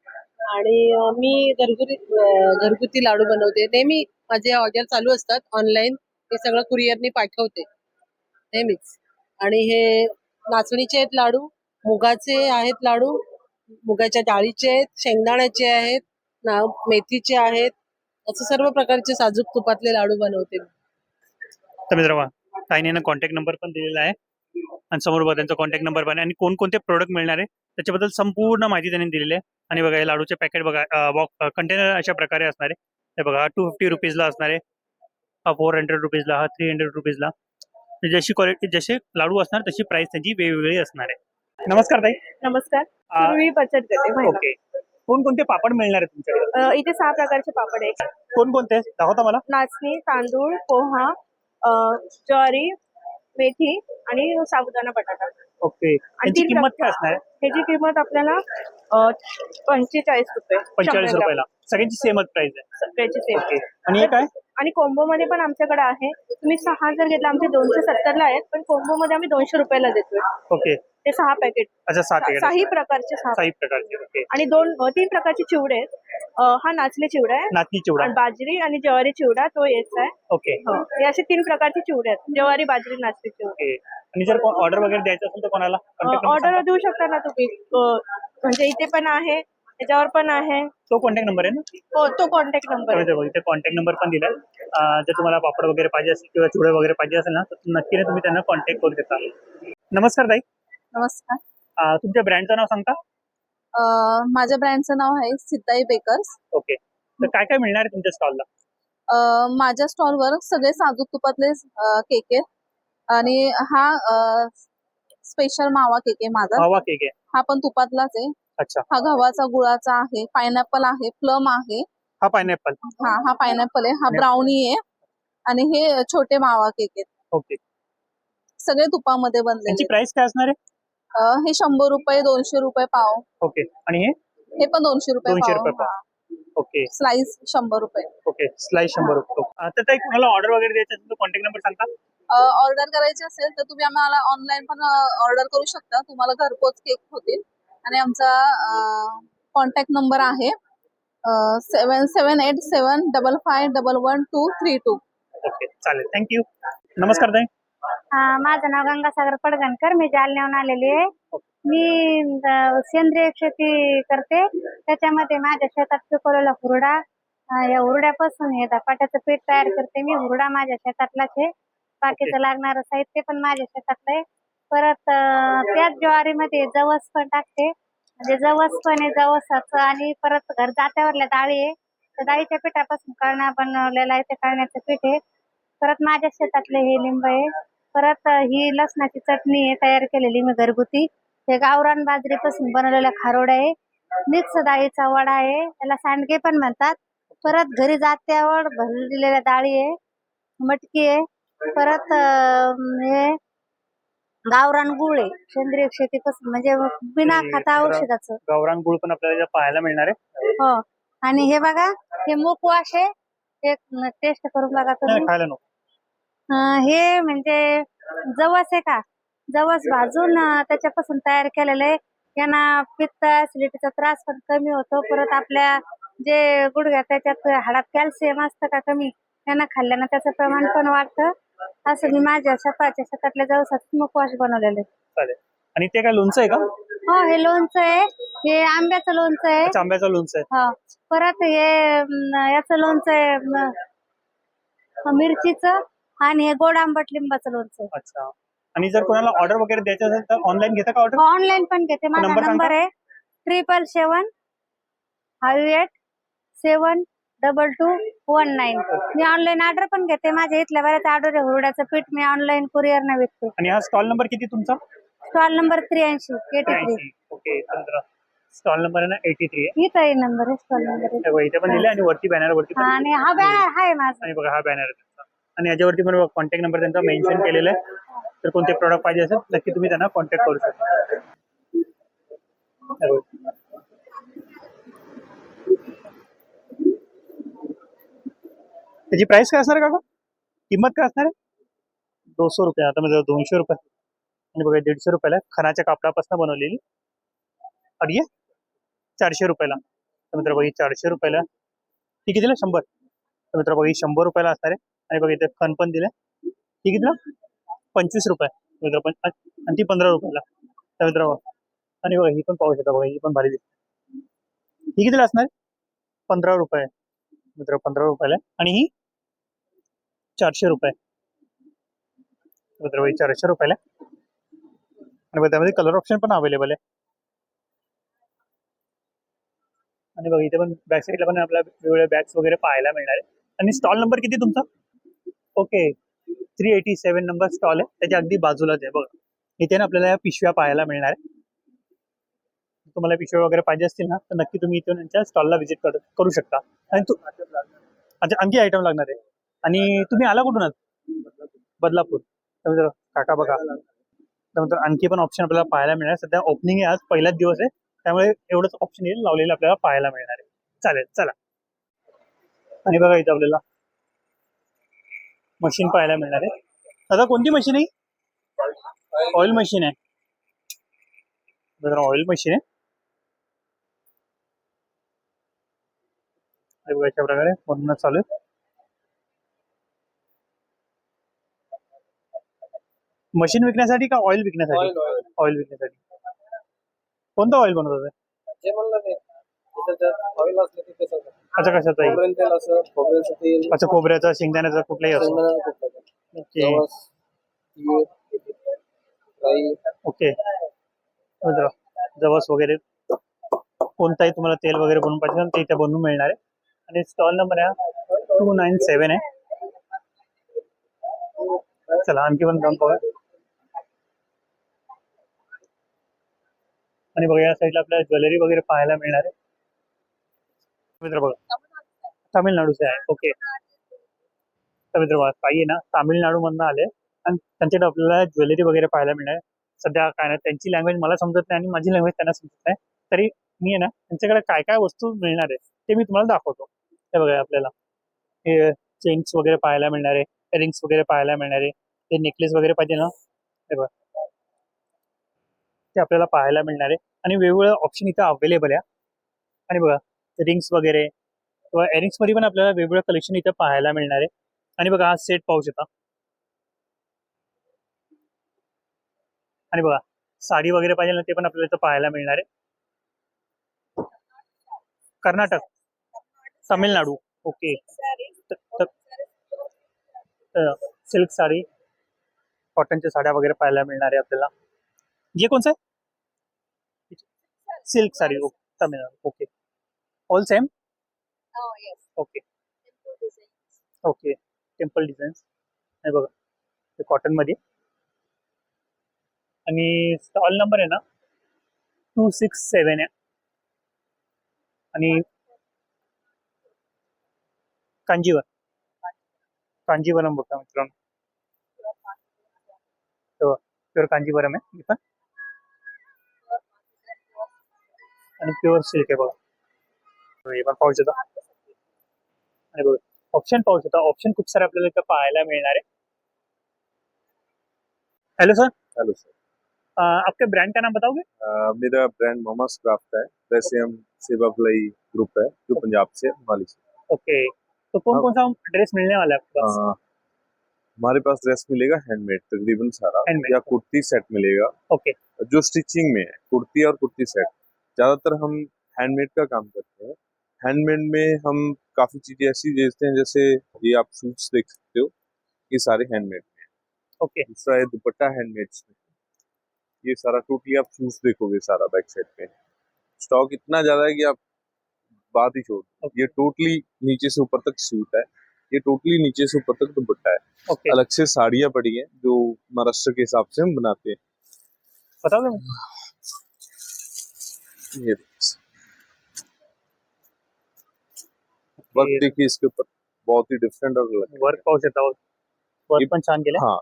S4: आणि मी घरगुती लाडू बनवते. नेहमी माझे ऑर्डर चालू असतात ऑनलाईन. हे सगळं कुरिअरनी पाठवते नेहमीच. आणि हे नाचणीचे आहेत लाडू, मुगाचे आहेत लाडू, मुगाच्या डाळीचे आहेत, शेंगदाण्याचे आहेत, मेथीचे आहेत, असं सर्व प्रकारचे साजूक तुपातले लाडू बनवते.
S1: तर मित्रांनो, ताईने कॉन्टॅक्ट नंबर पण दिलेला आहे आणि समोर बघा त्यांचा कॉन्टॅक्ट नंबर पण आहे आणि कोणकोणते प्रोडक्ट मिळणार आहे त्याच्याबद्दल संपूर्ण माहिती त्यांनी दिलेली आहे. आणि बघा, हे लाडूचे पॅकेट बघा, कंटेनर अशा प्रकारे असणार आहे. हे बघा, 250 रुपीजला असणार आहे, हा 400 रुपीजला, हा 300 रुपीजला. जशी क्वालिटी जसे लाडू असणार तशी प्राइस त्यांची वेगवेगळी असणार आहे. नमस्कार ताई.
S8: नमस्कार.
S1: आ,
S8: पूर्वी बचत गट आहे
S1: ओके. कोणकोणते पापड मिळणार आहे तुमच्याकडे?
S8: इथे 6 प्रकारचे पापड आहेत.
S1: कोणकोणते दाखवता मला?
S8: नाचणी, तांदूळ, पोहा, ज्वारी, मेथी आणि साबुदाणा बटाटा.
S1: ओके. त्यांची किंमत काय असणार आहे?
S8: ह्याची किंमत आपल्याला 45 रुपये.
S1: 45 रुपयाला. सगळ्यांची सेमच प्राइस आहे.
S8: सगळ्याची सेम.
S1: ओके. आणि हे काय?
S8: आणि कोंबो मध्ये पण आमच्याकडे आहे. तुम्ही 6 जर घेतला आमचे 270 ला आहेत, पण कोंबो मध्ये आम्ही 200 रुपयाला देतोय.
S1: ओके.
S8: ते 6 पॅकेट.
S1: अच्छा 7 पॅकेट.
S8: 6 प्रकारचे 6
S1: 6 प्रकारचे. ओके.
S8: आणि 3 प्रकारचे चिवडे आहेत. हा नाचणी चिवडा आहे.
S1: नाचणी चिवडा.
S8: आणि बाजरी आणि ज्वारी चिवडा तो याचा आहे.
S1: ओके.
S8: हो. हे असे 3 प्रकारचे चिवडे आहेत. ज्वारी, बाजरी, नाचणी चिवडे.
S1: ओके. आणि जर ऑर्डर वगैरे द्यायचं असेल तर कोणाला contact number
S8: ऑर्डर
S1: सांगा.
S8: देऊ शकता ना तुम्ही. म्हणजे इथे पण आहे, त्याच्यावर पण आहे.
S1: तो कॉन्टॅक्ट नंबर आहे ना?
S8: हो, तो कॉन्टॅक्ट नंबर आहे.
S1: इथे कॉन्टॅक्ट नंबर पण दिलाय. जर तुम्हाला पापड वगैरे पाहिजे असेल किंवा चिवडे वगैरे पाहिजे असेल ना तर नक्कीने तुम्ही त्यांना कॉन्टॅक्ट करू शकता. नमस्कार ताई.
S3: नमस्कार.
S1: तुमच्या ब्रँडचं नाव सांगता?
S3: माझ्या ब्रँडचं नाव आहे सिद्धाई बेकर्स.
S1: ओके. तर काय काय मिळणार आहे तुमच्या स्टॉलला?
S3: माझ्या स्टॉलवर सगळे साजूक तुपातले केक आहेत आणि हा स्पेशल मावा केक आहे माझा.
S1: मावा केक आहे.
S3: हा पण तुपातलाच आहे.
S1: अच्छा.
S3: हा गव्हाचा गुळाचा आहे, पायनॅपल आहे, प्लम आहे.
S1: हा पायनॅपल.
S3: हा पायनॅपल आहे, हा ब्राउनी आहे आणि हे छोटे मावा केक आहेत.
S1: ओके.
S3: सगळे तुपामध्ये
S1: त्यांची
S3: बनलेले.
S1: प्राइस काय असणार आहे?
S3: हे 100 रुपये, 200 रुपये पाव.
S1: ओके. आणि हे
S3: हे पण 200 रुपये
S1: 200 रुपये
S3: पाव.
S1: पाव. ओके.
S3: स्लाइस 100 रुपये.
S1: ओके. स्लाइस 100 रुपये. तर ताई कोणाला ऑर्डर वगैरे द्यायचं असेल तर कॉन्टॅक्ट नंबर सांगता?
S3: ऑर्डर करायची असेल तर तुम्ही आम्हाला ऑनलाईन पण ऑर्डर करू शकता. तुम्हाला घरपोच केक होतील. आणि आमचा कॉन्टॅक्ट नंबर आहे 778755111232.
S1: ओके. चालेल. थँक्यू. नमस्कार ताई.
S2: माझं नाव गंगासागर पडगणकर. मी जालन्याहून आलेली आहे. मी सेंद्रिय शेती करते. त्याच्यामध्ये माझ्या शेतात पिकवलेला हुरडा, या हुरड्यापासून हे धपाट्याचं पीठ तयार करते मी. हुरडा माझ्या शेतातलाच आहे. बाकीचं लागणारं साहित्य पण माझ्या शेतातलं आहे. परत त्याच ज्वारीमध्ये जवस पण टाकते. म्हणजे जवस पण आहे, जवसाचं. आणि परत घर जात्यावरल्या डाळी आहे, त्या डाळीच्या पिठापासून कळणा बनवलेला आहे, ते कळण्याचं पीठ आहे. परत माझ्या शेतातले हे लिंब आहे. परत ही लसणाची चटणी आहे तयार केलेली मी घरगुती. हे गावरान बाजरीपासून बनवलेला खारोडा आहे. मिक्स डाळीचा वडा आहे, त्याला सांडगे पण म्हणतात. परत घरी जात्यावर भरलेल्या डाळी आहे, मटकी आहे. परत हे गावरान गुळ आहे, सेंद्रिय शेतीपासून, म्हणजे बिना खाता औषधाचं.
S1: गावरान गुळ पण आपल्याला पाहायला मिळणार आहे.
S2: हो. आणि हे बघा, हे मुखवास आहे, एक टेस्ट करून बघा
S1: नाही,
S2: तुम्ही.
S1: खायला नको.
S2: हे म्हणजे जवस आहे का, जवस भाजून त्याच्यापासून तयार केलेलं आहे. यांना पित्त, ऍसिडिटीचा त्रास पण कमी होतो. परत आपल्या जे गुडघ्या त्याच्यात हाडात कॅल्शियम असतं का कमी, त्यांना खाल्ल्यानं त्याचं प्रमाण पण वाढतं. असं मी माझ्या स्वतःच्या शेतातल्या जवसाचं मुखवास बनवलेलं आहे.
S1: चालेल. आणि ते काय लोणचं आहे का?
S2: हो, हे लोणचं आहे, हे आंब्याचं लोणचं आहे.
S1: अच्छा, आंब्याचं लोणचं आहे.
S2: हो. परत हे याचं लोणचं आहे, मिरचीचं. आणि हे गोड आंबट लिंबाचं लोणचं आहे.
S1: अच्छा. आणि जर कोणाला ऑर्डर वगैरे द्यायचं असेल तर ऑनलाईन घेता का ऑर्डर?
S2: ऑनलाईन पण घेते. माझा
S1: नंबर
S2: नंबर आहे 77758722219. मी ऑनलाईन ऑर्डर पण घेते. माझ्या इथल्या बऱ्याच ऑर्डर आहे. हुरड्याचं पीठ मी ऑनलाईन कुरिअर न विकते.
S1: आणि हा स्टॉल नंबर किती तुमचा?
S2: Stall number 83.
S1: Okay. Stall number आहे ना 83 आहे.
S2: इथं आहे नंबर आहे, स्टॉल नंबर आहे.
S1: हे बघा, इथे पण दिले आणि वरती बॅनर वरती पण.
S2: आणि हा बॅनर आहे माझा.
S1: आणि बघा, हा बॅनर आहे त्यांचा. आणि याच्यावरती पण कॉन्टॅक्ट नंबर त्यांचा मेन्शन केलेला आहे. तर कोणते प्रोडक्ट पाहिजे असेल नक्की तुम्ही त्यांना कॉन्टॅक्ट करू शकता. त्याची प्राइस काय असणार काका? किंमत काय असणार आहे? 200 रुपये. आता म्हणजे 200 रुपये. आणि बघा 150 रुपयाला खणाच्या कापडापासून बनवलेली. आणि हे 400 रुपयाला. तर मित्र बघा, 400 रुपयाला ती कितीला? 100. तर मित्र बघा, 100 रुपयाला असणार आहे. आणि बघा इथे खण पण दिले. ती कितीला? 25 रुपये. मित्र पण. आणि ती 15 रुपयाला. तर मित्र बघा, आणि बघा ही पण पाहू शकता. बघा ही पण भारी दिसते. ही कितीला असणार आहे? 15 रुपये. मित्र 15 रुपयाला. आणि ही 400 रुपये. मित्र 400 रुपयाला. आणि बघा त्यामध्ये कलर ऑप्शन पण अवेलेबल आहे. आणि बघा इथे पण बॅक साईडला पण आपल्याला वेगवेगळे बॅग्स वगैरे पाहायला मिळणार आहे. आणि स्टॉल नंबर किती तुमचा? ओके. 387 नंबर स्टॉल आहे, त्याच्या अगदी बाजूलाच आहे बघा. इथे ना आपल्याला या पिशव्या पाहायला मिळणार आहे. तुम्हाला पिशव्या वगैरे पाहिजे असतील ना तर नक्की तुम्ही इथून यांच्या स्टॉलला व्हिजिट करू शकता. आणि अच्छा आणखी आयटम लागणार आहे. आणि तुम्ही आला कुठून आहात? बदलापूर. तर काका बघा, त्यानंतर आणखी पण ऑप्शन आपल्याला पाहायला मिळणार. सध्या ओपनिंग आहे, आज पहिलाच दिवस आहे, त्यामुळे एवढंच ऑप्शन येईल लावलेलं आपल्याला पाहायला मिळणार आहे. चालेल चला. आणि बघा इथं आपल्याला मशीन पाहायला मिळणार आहे. दादा कोणती मशीन आहे? ऑइल मशीन आहे. ऑइल मशीन आहे. हे बघा अशा प्रकारे पूर्ण चालू आहे. मशीन विकण्यासाठी का ऑइल विकण्यासाठी? ऑइल विकण्यासाठी. कोणतं ऑइल बनवतात?
S9: जे म्हणलं ते त्याच्यात ऑइल असलं की कसं
S1: अच्छा कशाचं आहे?
S9: खोबरेल तेल असं खोबऱ्याचं तेल
S1: अच्छा खोबऱ्याचा, शेंगदाण्याचा, कुठलाही असो.
S9: शेंगदाण्याचं कुठलं
S1: ओके
S9: जवस तीळ राई
S1: ओके. मित्र, जवस वगैरे कोणताही तुम्हाला तेल वगैरे बनवून पाहिजे ते इथे बनवून मिळणार आहे. आणि स्टॉल नंबर आहे 297 आहे. चला आणखी पण जाऊन पाहूया. आणि बघा या साईडला आपल्याला ज्वेलरी वगैरे पाहायला मिळणार आहे. मित्र बघा तामिळनाडूचे आहे. ओके. तर मित्र बघा काही आहे ना तामिळनाडू मधनं आले आणि त्यांच्याकडे आपल्याला ज्वेलरी वगैरे पाहायला मिळणार आहे. सध्या काय ना त्यांची लँग्वेज मला समजत नाही आणि माझी लँग्वेज त्यांना समजत नाही, तरी मी आहे ना त्यांच्याकडे काय काय वस्तू मिळणार आहे ते मी तुम्हाला दाखवतो. हे बघा आपल्याला हे चेन्स वगैरे पाहायला मिळणार आहे, रिंग्स वगैरे पाहायला मिळणार आहे. हे नेकलेस वगैरे पाहिजे ना हे बघा ते आपल्याला पाहायला मिळणार आहे. आणि वेगवेगळे ऑप्शन इथं अवेलेबल आहे. आणि बघा रिंग्स वगैरे किंवा एरिंग्स मध्ये पण आपल्याला वेगवेगळं कलेक्शन इथं पाहायला मिळणार आहे. आणि बघा हा सेट पाहू शकता. आणि बघा साडी वगैरे पाहिजे ना ते पण आपल्याला इथं पाहायला मिळणार आहे. कर्नाटक, तामिळनाडू. ओके. सिल्क साडी, कॉटनच्या साड्या वगैरे पाहायला मिळणार आहे आपल्याला. ये कौन सा है? Silk sari Tamil Nadu. Okay. All same. Okay okay. Temple designs हे बघा ते कॉटन मध्ये. आणि स्टॉल नंबर आहे ना 267 आहे. आणि कांजीवरम बघा मित्रांनो, प्युअर कांजीवरम आहे इथं. आणि प्युअर सिल्क आहे बघा. हे पण पाहू शकता. आणि बघा ऑप्शन पाहू शकता. ऑप्शन खूप सारे आपल्याला इथं पाहायला मिळणार आहे. Hello sir.
S10: हेलो सर,
S1: आपके ब्रांड का नाम बताओगे?
S10: मेरा ब्रांड मोमस क्राफ्ट है. वैसे हम सेवा भलाई ग्रुप है जो पंजाब से माली से.
S1: ओके. तो कौन कौन सा ड्रेस मिलने वाला है आपके पास?
S10: हमारे पास ड्रेस मिलेगा हैंडमेड तकरीबन सारा,
S1: Handmade.
S10: या कुर्ती सेट मिलेगा
S1: ओके
S10: जो स्टिचिंग में है. कुर्ती और कुर्ती सेट ज्यादातर हम हैंडमेड का काम करते हैं. हैंडमेड में हम काफी चीजें ऐसी बेचते हैं, जैसे ये आप सूट्स देख सकते हो, ये सारे हैंडमेड में है.
S1: ओके
S10: दूसरा है दुपट्टा हैंडमेड में. ये सारा टोटली आप सूट्स देखोगे सारा बैक साइड पे. स्टॉक इतना ज्यादा है कि आप बात ही छोड़ दो. ये टोटली नीचे से ऊपर तक सूट है, ये टोटली नीचे से ऊपर तक दुपट्टा है.
S1: ओके.
S10: अलग से साड़ियाँ पड़ी हैं जो महाराष्ट्र के हिसाब से हम बनाते हैं.
S1: बताओगे?
S10: ये वर्क देखिए इसके ऊपर, बहुत ही डिफरेंट और अलग है.
S1: वर्क पाहू शकता. वर्क पण छान केलं.
S10: हाँ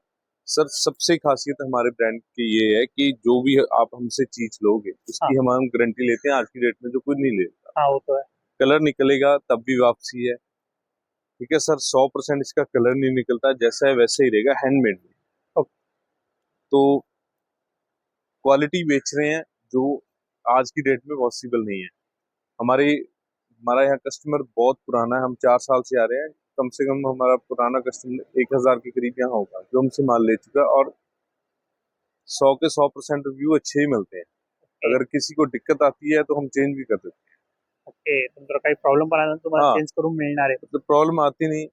S10: सर, सबसे खासियत हमारे ब्रांड की ये है कि जो भी आप हमसे चीज लोगे उसकी हम गारंटी लेते हैं. आज की डेट में जो कोई नहीं लेता.
S1: हाँ वो तो है.
S10: कलर निकलेगा तब भी वापसी है. ठीक है सर, 100% इसका कलर नहीं निकलता, जैसा है वैसे ही रहेगा हैंडमेड में.
S1: ओके.
S10: तो क्वालिटी बेच रहे हैं जो आज की डेट में पॉसिबल नहीं है. हमारा यहाँ कस्टमर बहुत पुराना है. हम 4 साल से आ रहे हैं. कम से कम हमारा पुराना कस्टमर 1000 के करीब यहाँ होगा जो हमसे माल ले चुका है. और 100 के 100% रिव्यू अच्छे ही मिलते हैं. अगर किसी को दिक्कत आती है तो हम चेंज भी कर देते हैं.
S1: ओके. तुमचा काही प्रॉब्लेम पण आला तर तुम्हाला
S10: हाँ.
S1: चेंज करून मिळणार आहे.
S10: मतलब प्रॉब्लम आती नहीं,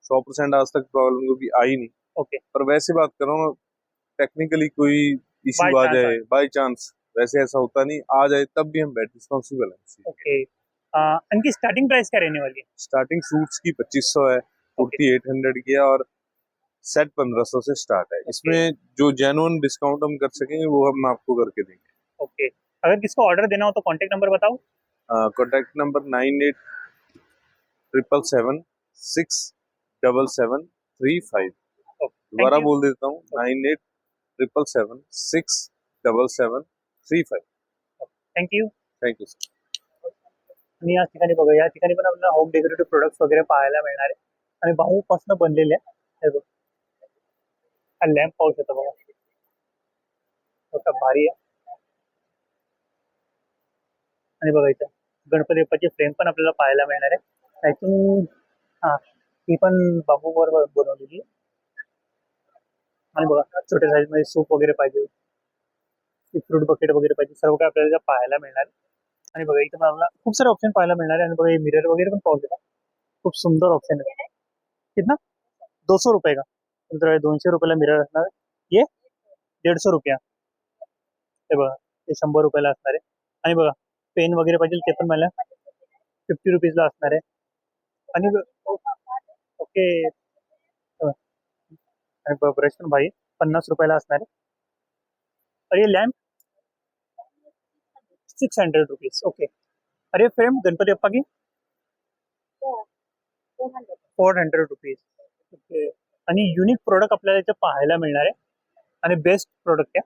S10: 100% आज तक प्रॉब्लम कभी आई नहीं.
S1: ओके.
S10: पर वैसे बात कर रहा हूँ, टेक्निकली कोई इश्यू
S1: By
S10: आ
S1: chance
S10: जाए बाई चांस, वैसे ऐसा होता नहीं. आ जाए तब भी हम बैठ रिस्पॉन्सिबल हैं.
S1: ओके. इनकी स्टार्टिंग प्राइस क्या रहने वाली है?
S10: स्टार्टिंग सूट्स की 2500 है, कुर्ती 800 की है, और सेट 1500 से स्टार्ट है। इसमें जो जेन्युइन डिस्काउंट हम कर सकेंगे वो हम आपको करके देंगे।
S1: ओके, अगर किसको ऑर्डर देना हो तो कॉन्टेक्ट नंबर बताओ।
S10: Contact number 9877767735। दोबारा बोल देता हूँ, 9877767735।
S1: थँक्यू।
S10: Thank you sir.
S1: आणि या ठिकाणी बघा, या ठिकाणी पण आपल्याला होम डेकोरेटिव्ह प्रोडक्ट्स वगैरे पाहायला मिळणार आहे आणि बांबूपासून बनलेले आहे। हे बघ, हा लॅम्प पाहू शकता बघा, खूप भारी आहे। आणि बघा इथं गणपती बाप्पाची फ्रेम पण आपल्याला पाहायला मिळणार आहे। आय थिंक हा, ही पण बांबूवर बनवलेली आहे। आणि बघा छोट्या साईज मध्ये सूप वगैरे पाहिजे, फ्रूट बकेट वगैरे पाहिजे, सर्व काही आपल्याला इथं पाहायला मिळणार आहे। आणि बघा इथं मला खूप सारे ऑप्शन पाहायला मिळणार आहे। आणि बघा मिरर वगैरे पण पाहू शकता, खूप सुंदर ऑप्शन आहे। कितना 200 रुपये का, तर 200 रुपयाला मिरर असणार आहे। ये 150 रुपया, हे बघा ते 100 रुपयाला असणार आहे। आणि बघा पेन वगैरे पाहिजे ते पण मला 50 रुपीजला असणार आहे। आणि ओके, आणि ब्रश पण भाई 50 रुपयाला असणार आहे। और ये लैम्प 600 रुपीज। ओके, अरे फ्रेम गणपती अप्पा की 400 रुपीज। ओके, आणि युनिक प्रोडक्ट आपल्याला इथे पाहायला मिळणार आहे आणि बेस्ट प्रोडक्ट आहे।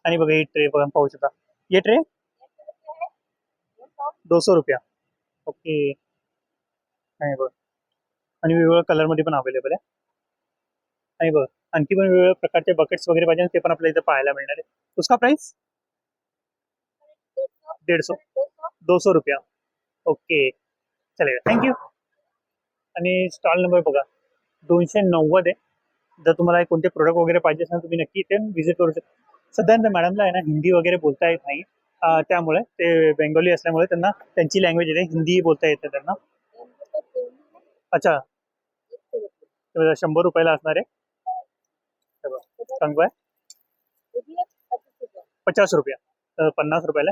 S1: आणि बघा ही ट्रे बघा पाहू शकता, ये ट्रे 200 रुपया। ओके, आणि बघा आणि वेगवेगळ्या कलरमध्ये पण अवेलेबल आहे। आणि बघा आणखी पण वेगवेगळ्या प्रकारचे बकेट्स वगैरे पाहिजे ते पण आपल्याला इथे पाहायला मिळणार आहे। उसका प्राइस 150 200 रुपया। ओके, चलेगा, थँक्यू। आणि स्टॉल नंबर बघा 290 आहे। जर तुम्हाला कोणते प्रोडक्ट वगैरे पाहिजे असेल तुम्ही नक्की इथे व्हिजिट करू शकता। सध्या मॅडमला आहे ना हिंदी वगैरे बोलता येत नाही, त्यामुळे ते बेंगोली असल्यामुळे त्यांना त्यांची लँग्वेज येते, हिंदी बोलता येते त्यांना। अच्छा, 100 रुपयाला असणार आहे। सांगू आहे 50 रुपया, 50 रुपयाला।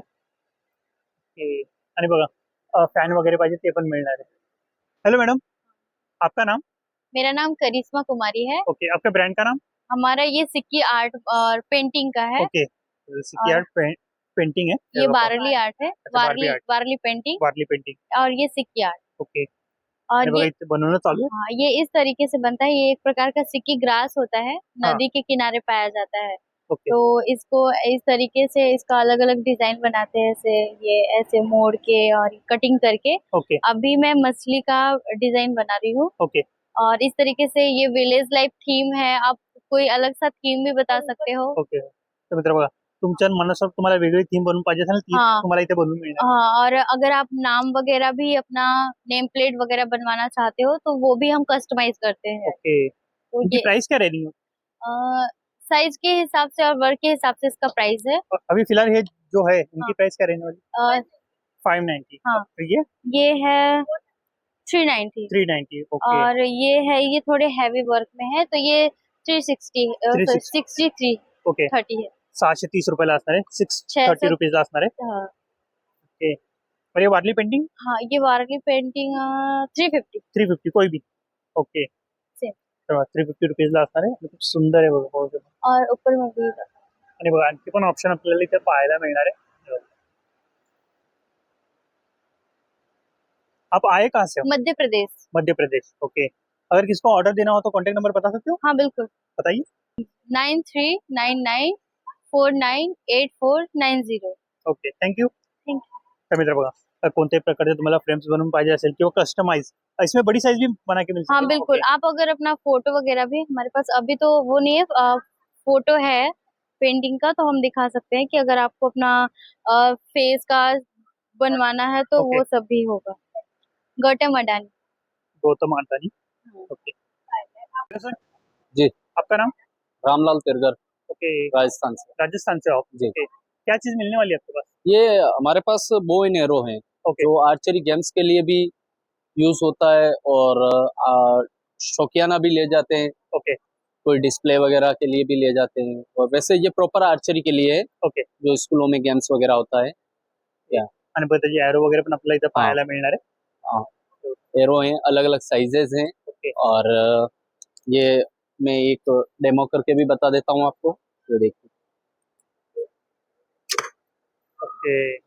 S1: आणि बघा फॅन वगैरे पाहिजे ते पण मिळणार आहे। हेलो मैडम, आपका नाम?
S2: मेरा नाम करिश्मा कुमारी है।
S1: ओके, आपके ब्रांड का नाम?
S2: हमारा ये सिक्की आर्ट और पेंटिंग का है।
S1: ओके, सिक्की आर्ट पेंटिंग है।
S2: ये वारली आर्ट है,
S1: Warli art,
S2: Warli painting
S1: Warli painting.
S2: और ये सिक्की आर्ट।
S1: ओके,
S2: और
S1: आणि बघा
S2: ये
S1: इथे बनवणं चालू आहे।
S2: हाँ, ये इस तरीके से बनता है। ये एक प्रकार का सिक्की ग्रास होता है,
S1: हाँ।
S2: नदी के किनारे पाया जाता है।
S1: ओके,
S2: तो इसको इस तरीके से इसका अलग अलग डिजाइन बनाते हैं, ऐसे ये ऐसे मोड़ के और कटिंग करके।
S1: ओके,
S2: अभी मैं मछली का डिजाइन बना रही हूँ।
S1: ओके,
S2: और इस तरीके से ये विलेज लाइफ थीम है, आप कोई अलग सा थीम भी बता सकते हो।
S1: ओके। तर मित्र बघा, तुमच्या मनानुसार तुम्हाला वेगळी थीम बनवून पाहिजे असेल ती
S2: हाँ।
S1: तुम्हाला इथे बनवून मिळणार।
S2: हाँ, और अगर आप नाम वगैरह भी अपना नेम प्लेट वगैरह बनवाना चाहते हो तो वो भी हम कस्टमाइज करते हैं।
S1: ओके,
S2: तो
S1: इनकी
S2: ये
S1: प्राइस क्या रह रही है?
S2: साइज के हिसाब से और वर्क के हिसाब से इसका प्राइस है।
S1: और अभी फिलहाल ये जो है इनकी प्राइस क्या रहने वाली?
S2: अ,
S1: 590।
S2: हाँ।
S1: तो ये
S2: ये है 390।
S1: 390। ओके,
S2: और ये है, ये थोड़े हैवी वर्क में है, तो ये 360
S1: 360।
S2: 63
S1: ओके,
S2: 30 है।
S1: 630 रुपयाला असणार आहे, 630 रुपीजला असणार आहे।
S2: हाँ।
S1: ओके, और ये वारली पेंटिंग
S2: हाँ, ये वारली पेंटिंग 350।
S1: 350 कोई भी। Okay,
S2: same.
S1: तर 350 रुपीजला असणार आहे आणि खूप सुंदर आहे बघा, पाहू शकता।
S2: और ऊपर में भी
S1: आणि बघा आणखी पण ऑप्शन आपल्याला इथे पाहायला मिळणार आहे। आप आए कहाँ से हो?
S2: मध्य प्रदेश।
S1: मध्य प्रदेश। ओके, अगर किसको ऑर्डर देना हो तो कॉन्टेक्ट नंबर बता सकते हो?
S2: हाँ बिल्कुल,
S1: बताइए।
S2: 9399498490।
S1: Okay, thank you.
S2: Thank
S1: तर मित्र बघा, तर कोणत्याही प्रकारचे तुम्हाला फ्रेम्स बनवून पाहिजे असेल किंवा कस्टमाइज, इसमें बड़ी साइज भी बना के मिल सकती है।
S2: हाँ बिल्कुल,
S1: ओके,
S2: आप अगर अपना फोटो वगैरह भी, हमारे पास अभी तो वो नहीं है, फोटो है पेंटिंग का, तो हम दिखा सकते हैं कि अगर आपको अपना फेस का बनवाना है तो
S1: ओके।
S2: वो सब भी होगा। गौतम अडानी।
S1: गौतम अडानी। ओके, सर
S9: जी।
S1: आपका नाम?
S9: रामलाल तिरगर,
S1: ओके,
S9: राजस्थान से।
S1: राजस्थान से हो आप?
S9: जी।
S1: ओके, क्या चीज मिलने वाली है आपके पास?
S9: ये हमारे पास बो एंड एरो है,
S1: ओके,
S9: जो आर्चरी गेम्स के लिए भी यूज होता है और शौकियाना भी ले जाते हैं,
S1: ओके,
S9: कोई डिस्प्ले वगैरह के लिए भी ले जाते हैं। और वैसे ये प्रॉपर आर्चरी के लिए है,
S1: ओके।
S9: जो स्कूलों में गेम्स वगैरह होता है।
S1: आणि बघा त्याची एरो वगैरे पण आपल्याला इथे पाहायला मिळणार आहे।
S9: हाँ, एरो हैं, अलग अलग साइजेस हैं।
S1: ओके,
S9: और ये मैं एक डेमो करके भी बता देता हूँ आपको, ये देखिए।
S1: ओके,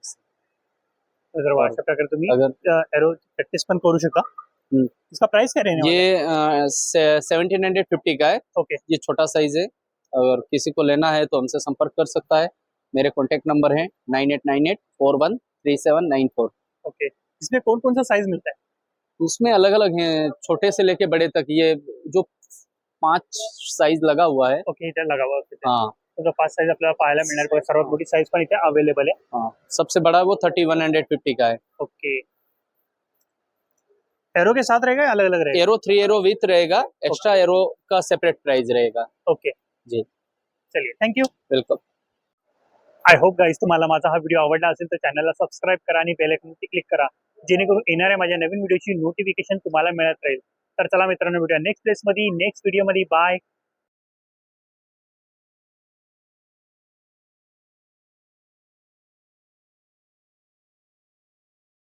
S1: जर अशा प्रकारे तुम्ही
S9: अगर
S1: एरो प्रॅक्टिस पण करू शकता.
S9: हम्म.
S1: इसका प्राइस क्या रहने वाला है?
S9: ये 1750 का है।
S1: ओके,
S9: ये छोटा साइज है। अगर किसी को लेना है तो हमसे संपर्क कर सकता है। मेरे कॉन्टेक्ट नंबर है 9898413794।
S1: ओके. इसमें कौन कौन सा साइज मिलता है?
S9: उसमें अलग अलग हैं, छोटे से लेके बड़े तक। ये जो 5 साइज लगा हुआ है।
S1: ओके, इथे लगा हुआ आहे.
S9: हाँ
S1: तो 5 साइज आपल्याला पाहायला मिळणार बघा. सर्वात मोठी साइज पण इथे अवेलेबल आहे.
S9: हाँ, सबसे बड़ा वो 3150 का है।
S1: ओके. एरो के साथ रहेगा या अलग अलग रहेगा?
S9: एरो 3 एरो विथ रहेगा, एक्स्ट्रा एरो का सेपरेट प्राइस रहेगा।
S1: ओके
S9: जी
S1: चलिए, thank you.
S9: Welcome.
S1: I hope guys तुम्हाला माझा हा व्हिडिओ आवडला असेल तर चॅनलला सबस्क्राईब करा आणि बेल आयकॉनवरती क्लिक करा, जेणेकरून येणाऱ्या माझ्या नवीन व्हिडिओची नोटिफिकेशन तुम्हाला मिळत राहील. तर चला मित्रांनो, भेटूया नेक्स्ट प्लेस मध्ये, नेक्स्ट व्हिडिओ मध्ये. बाय.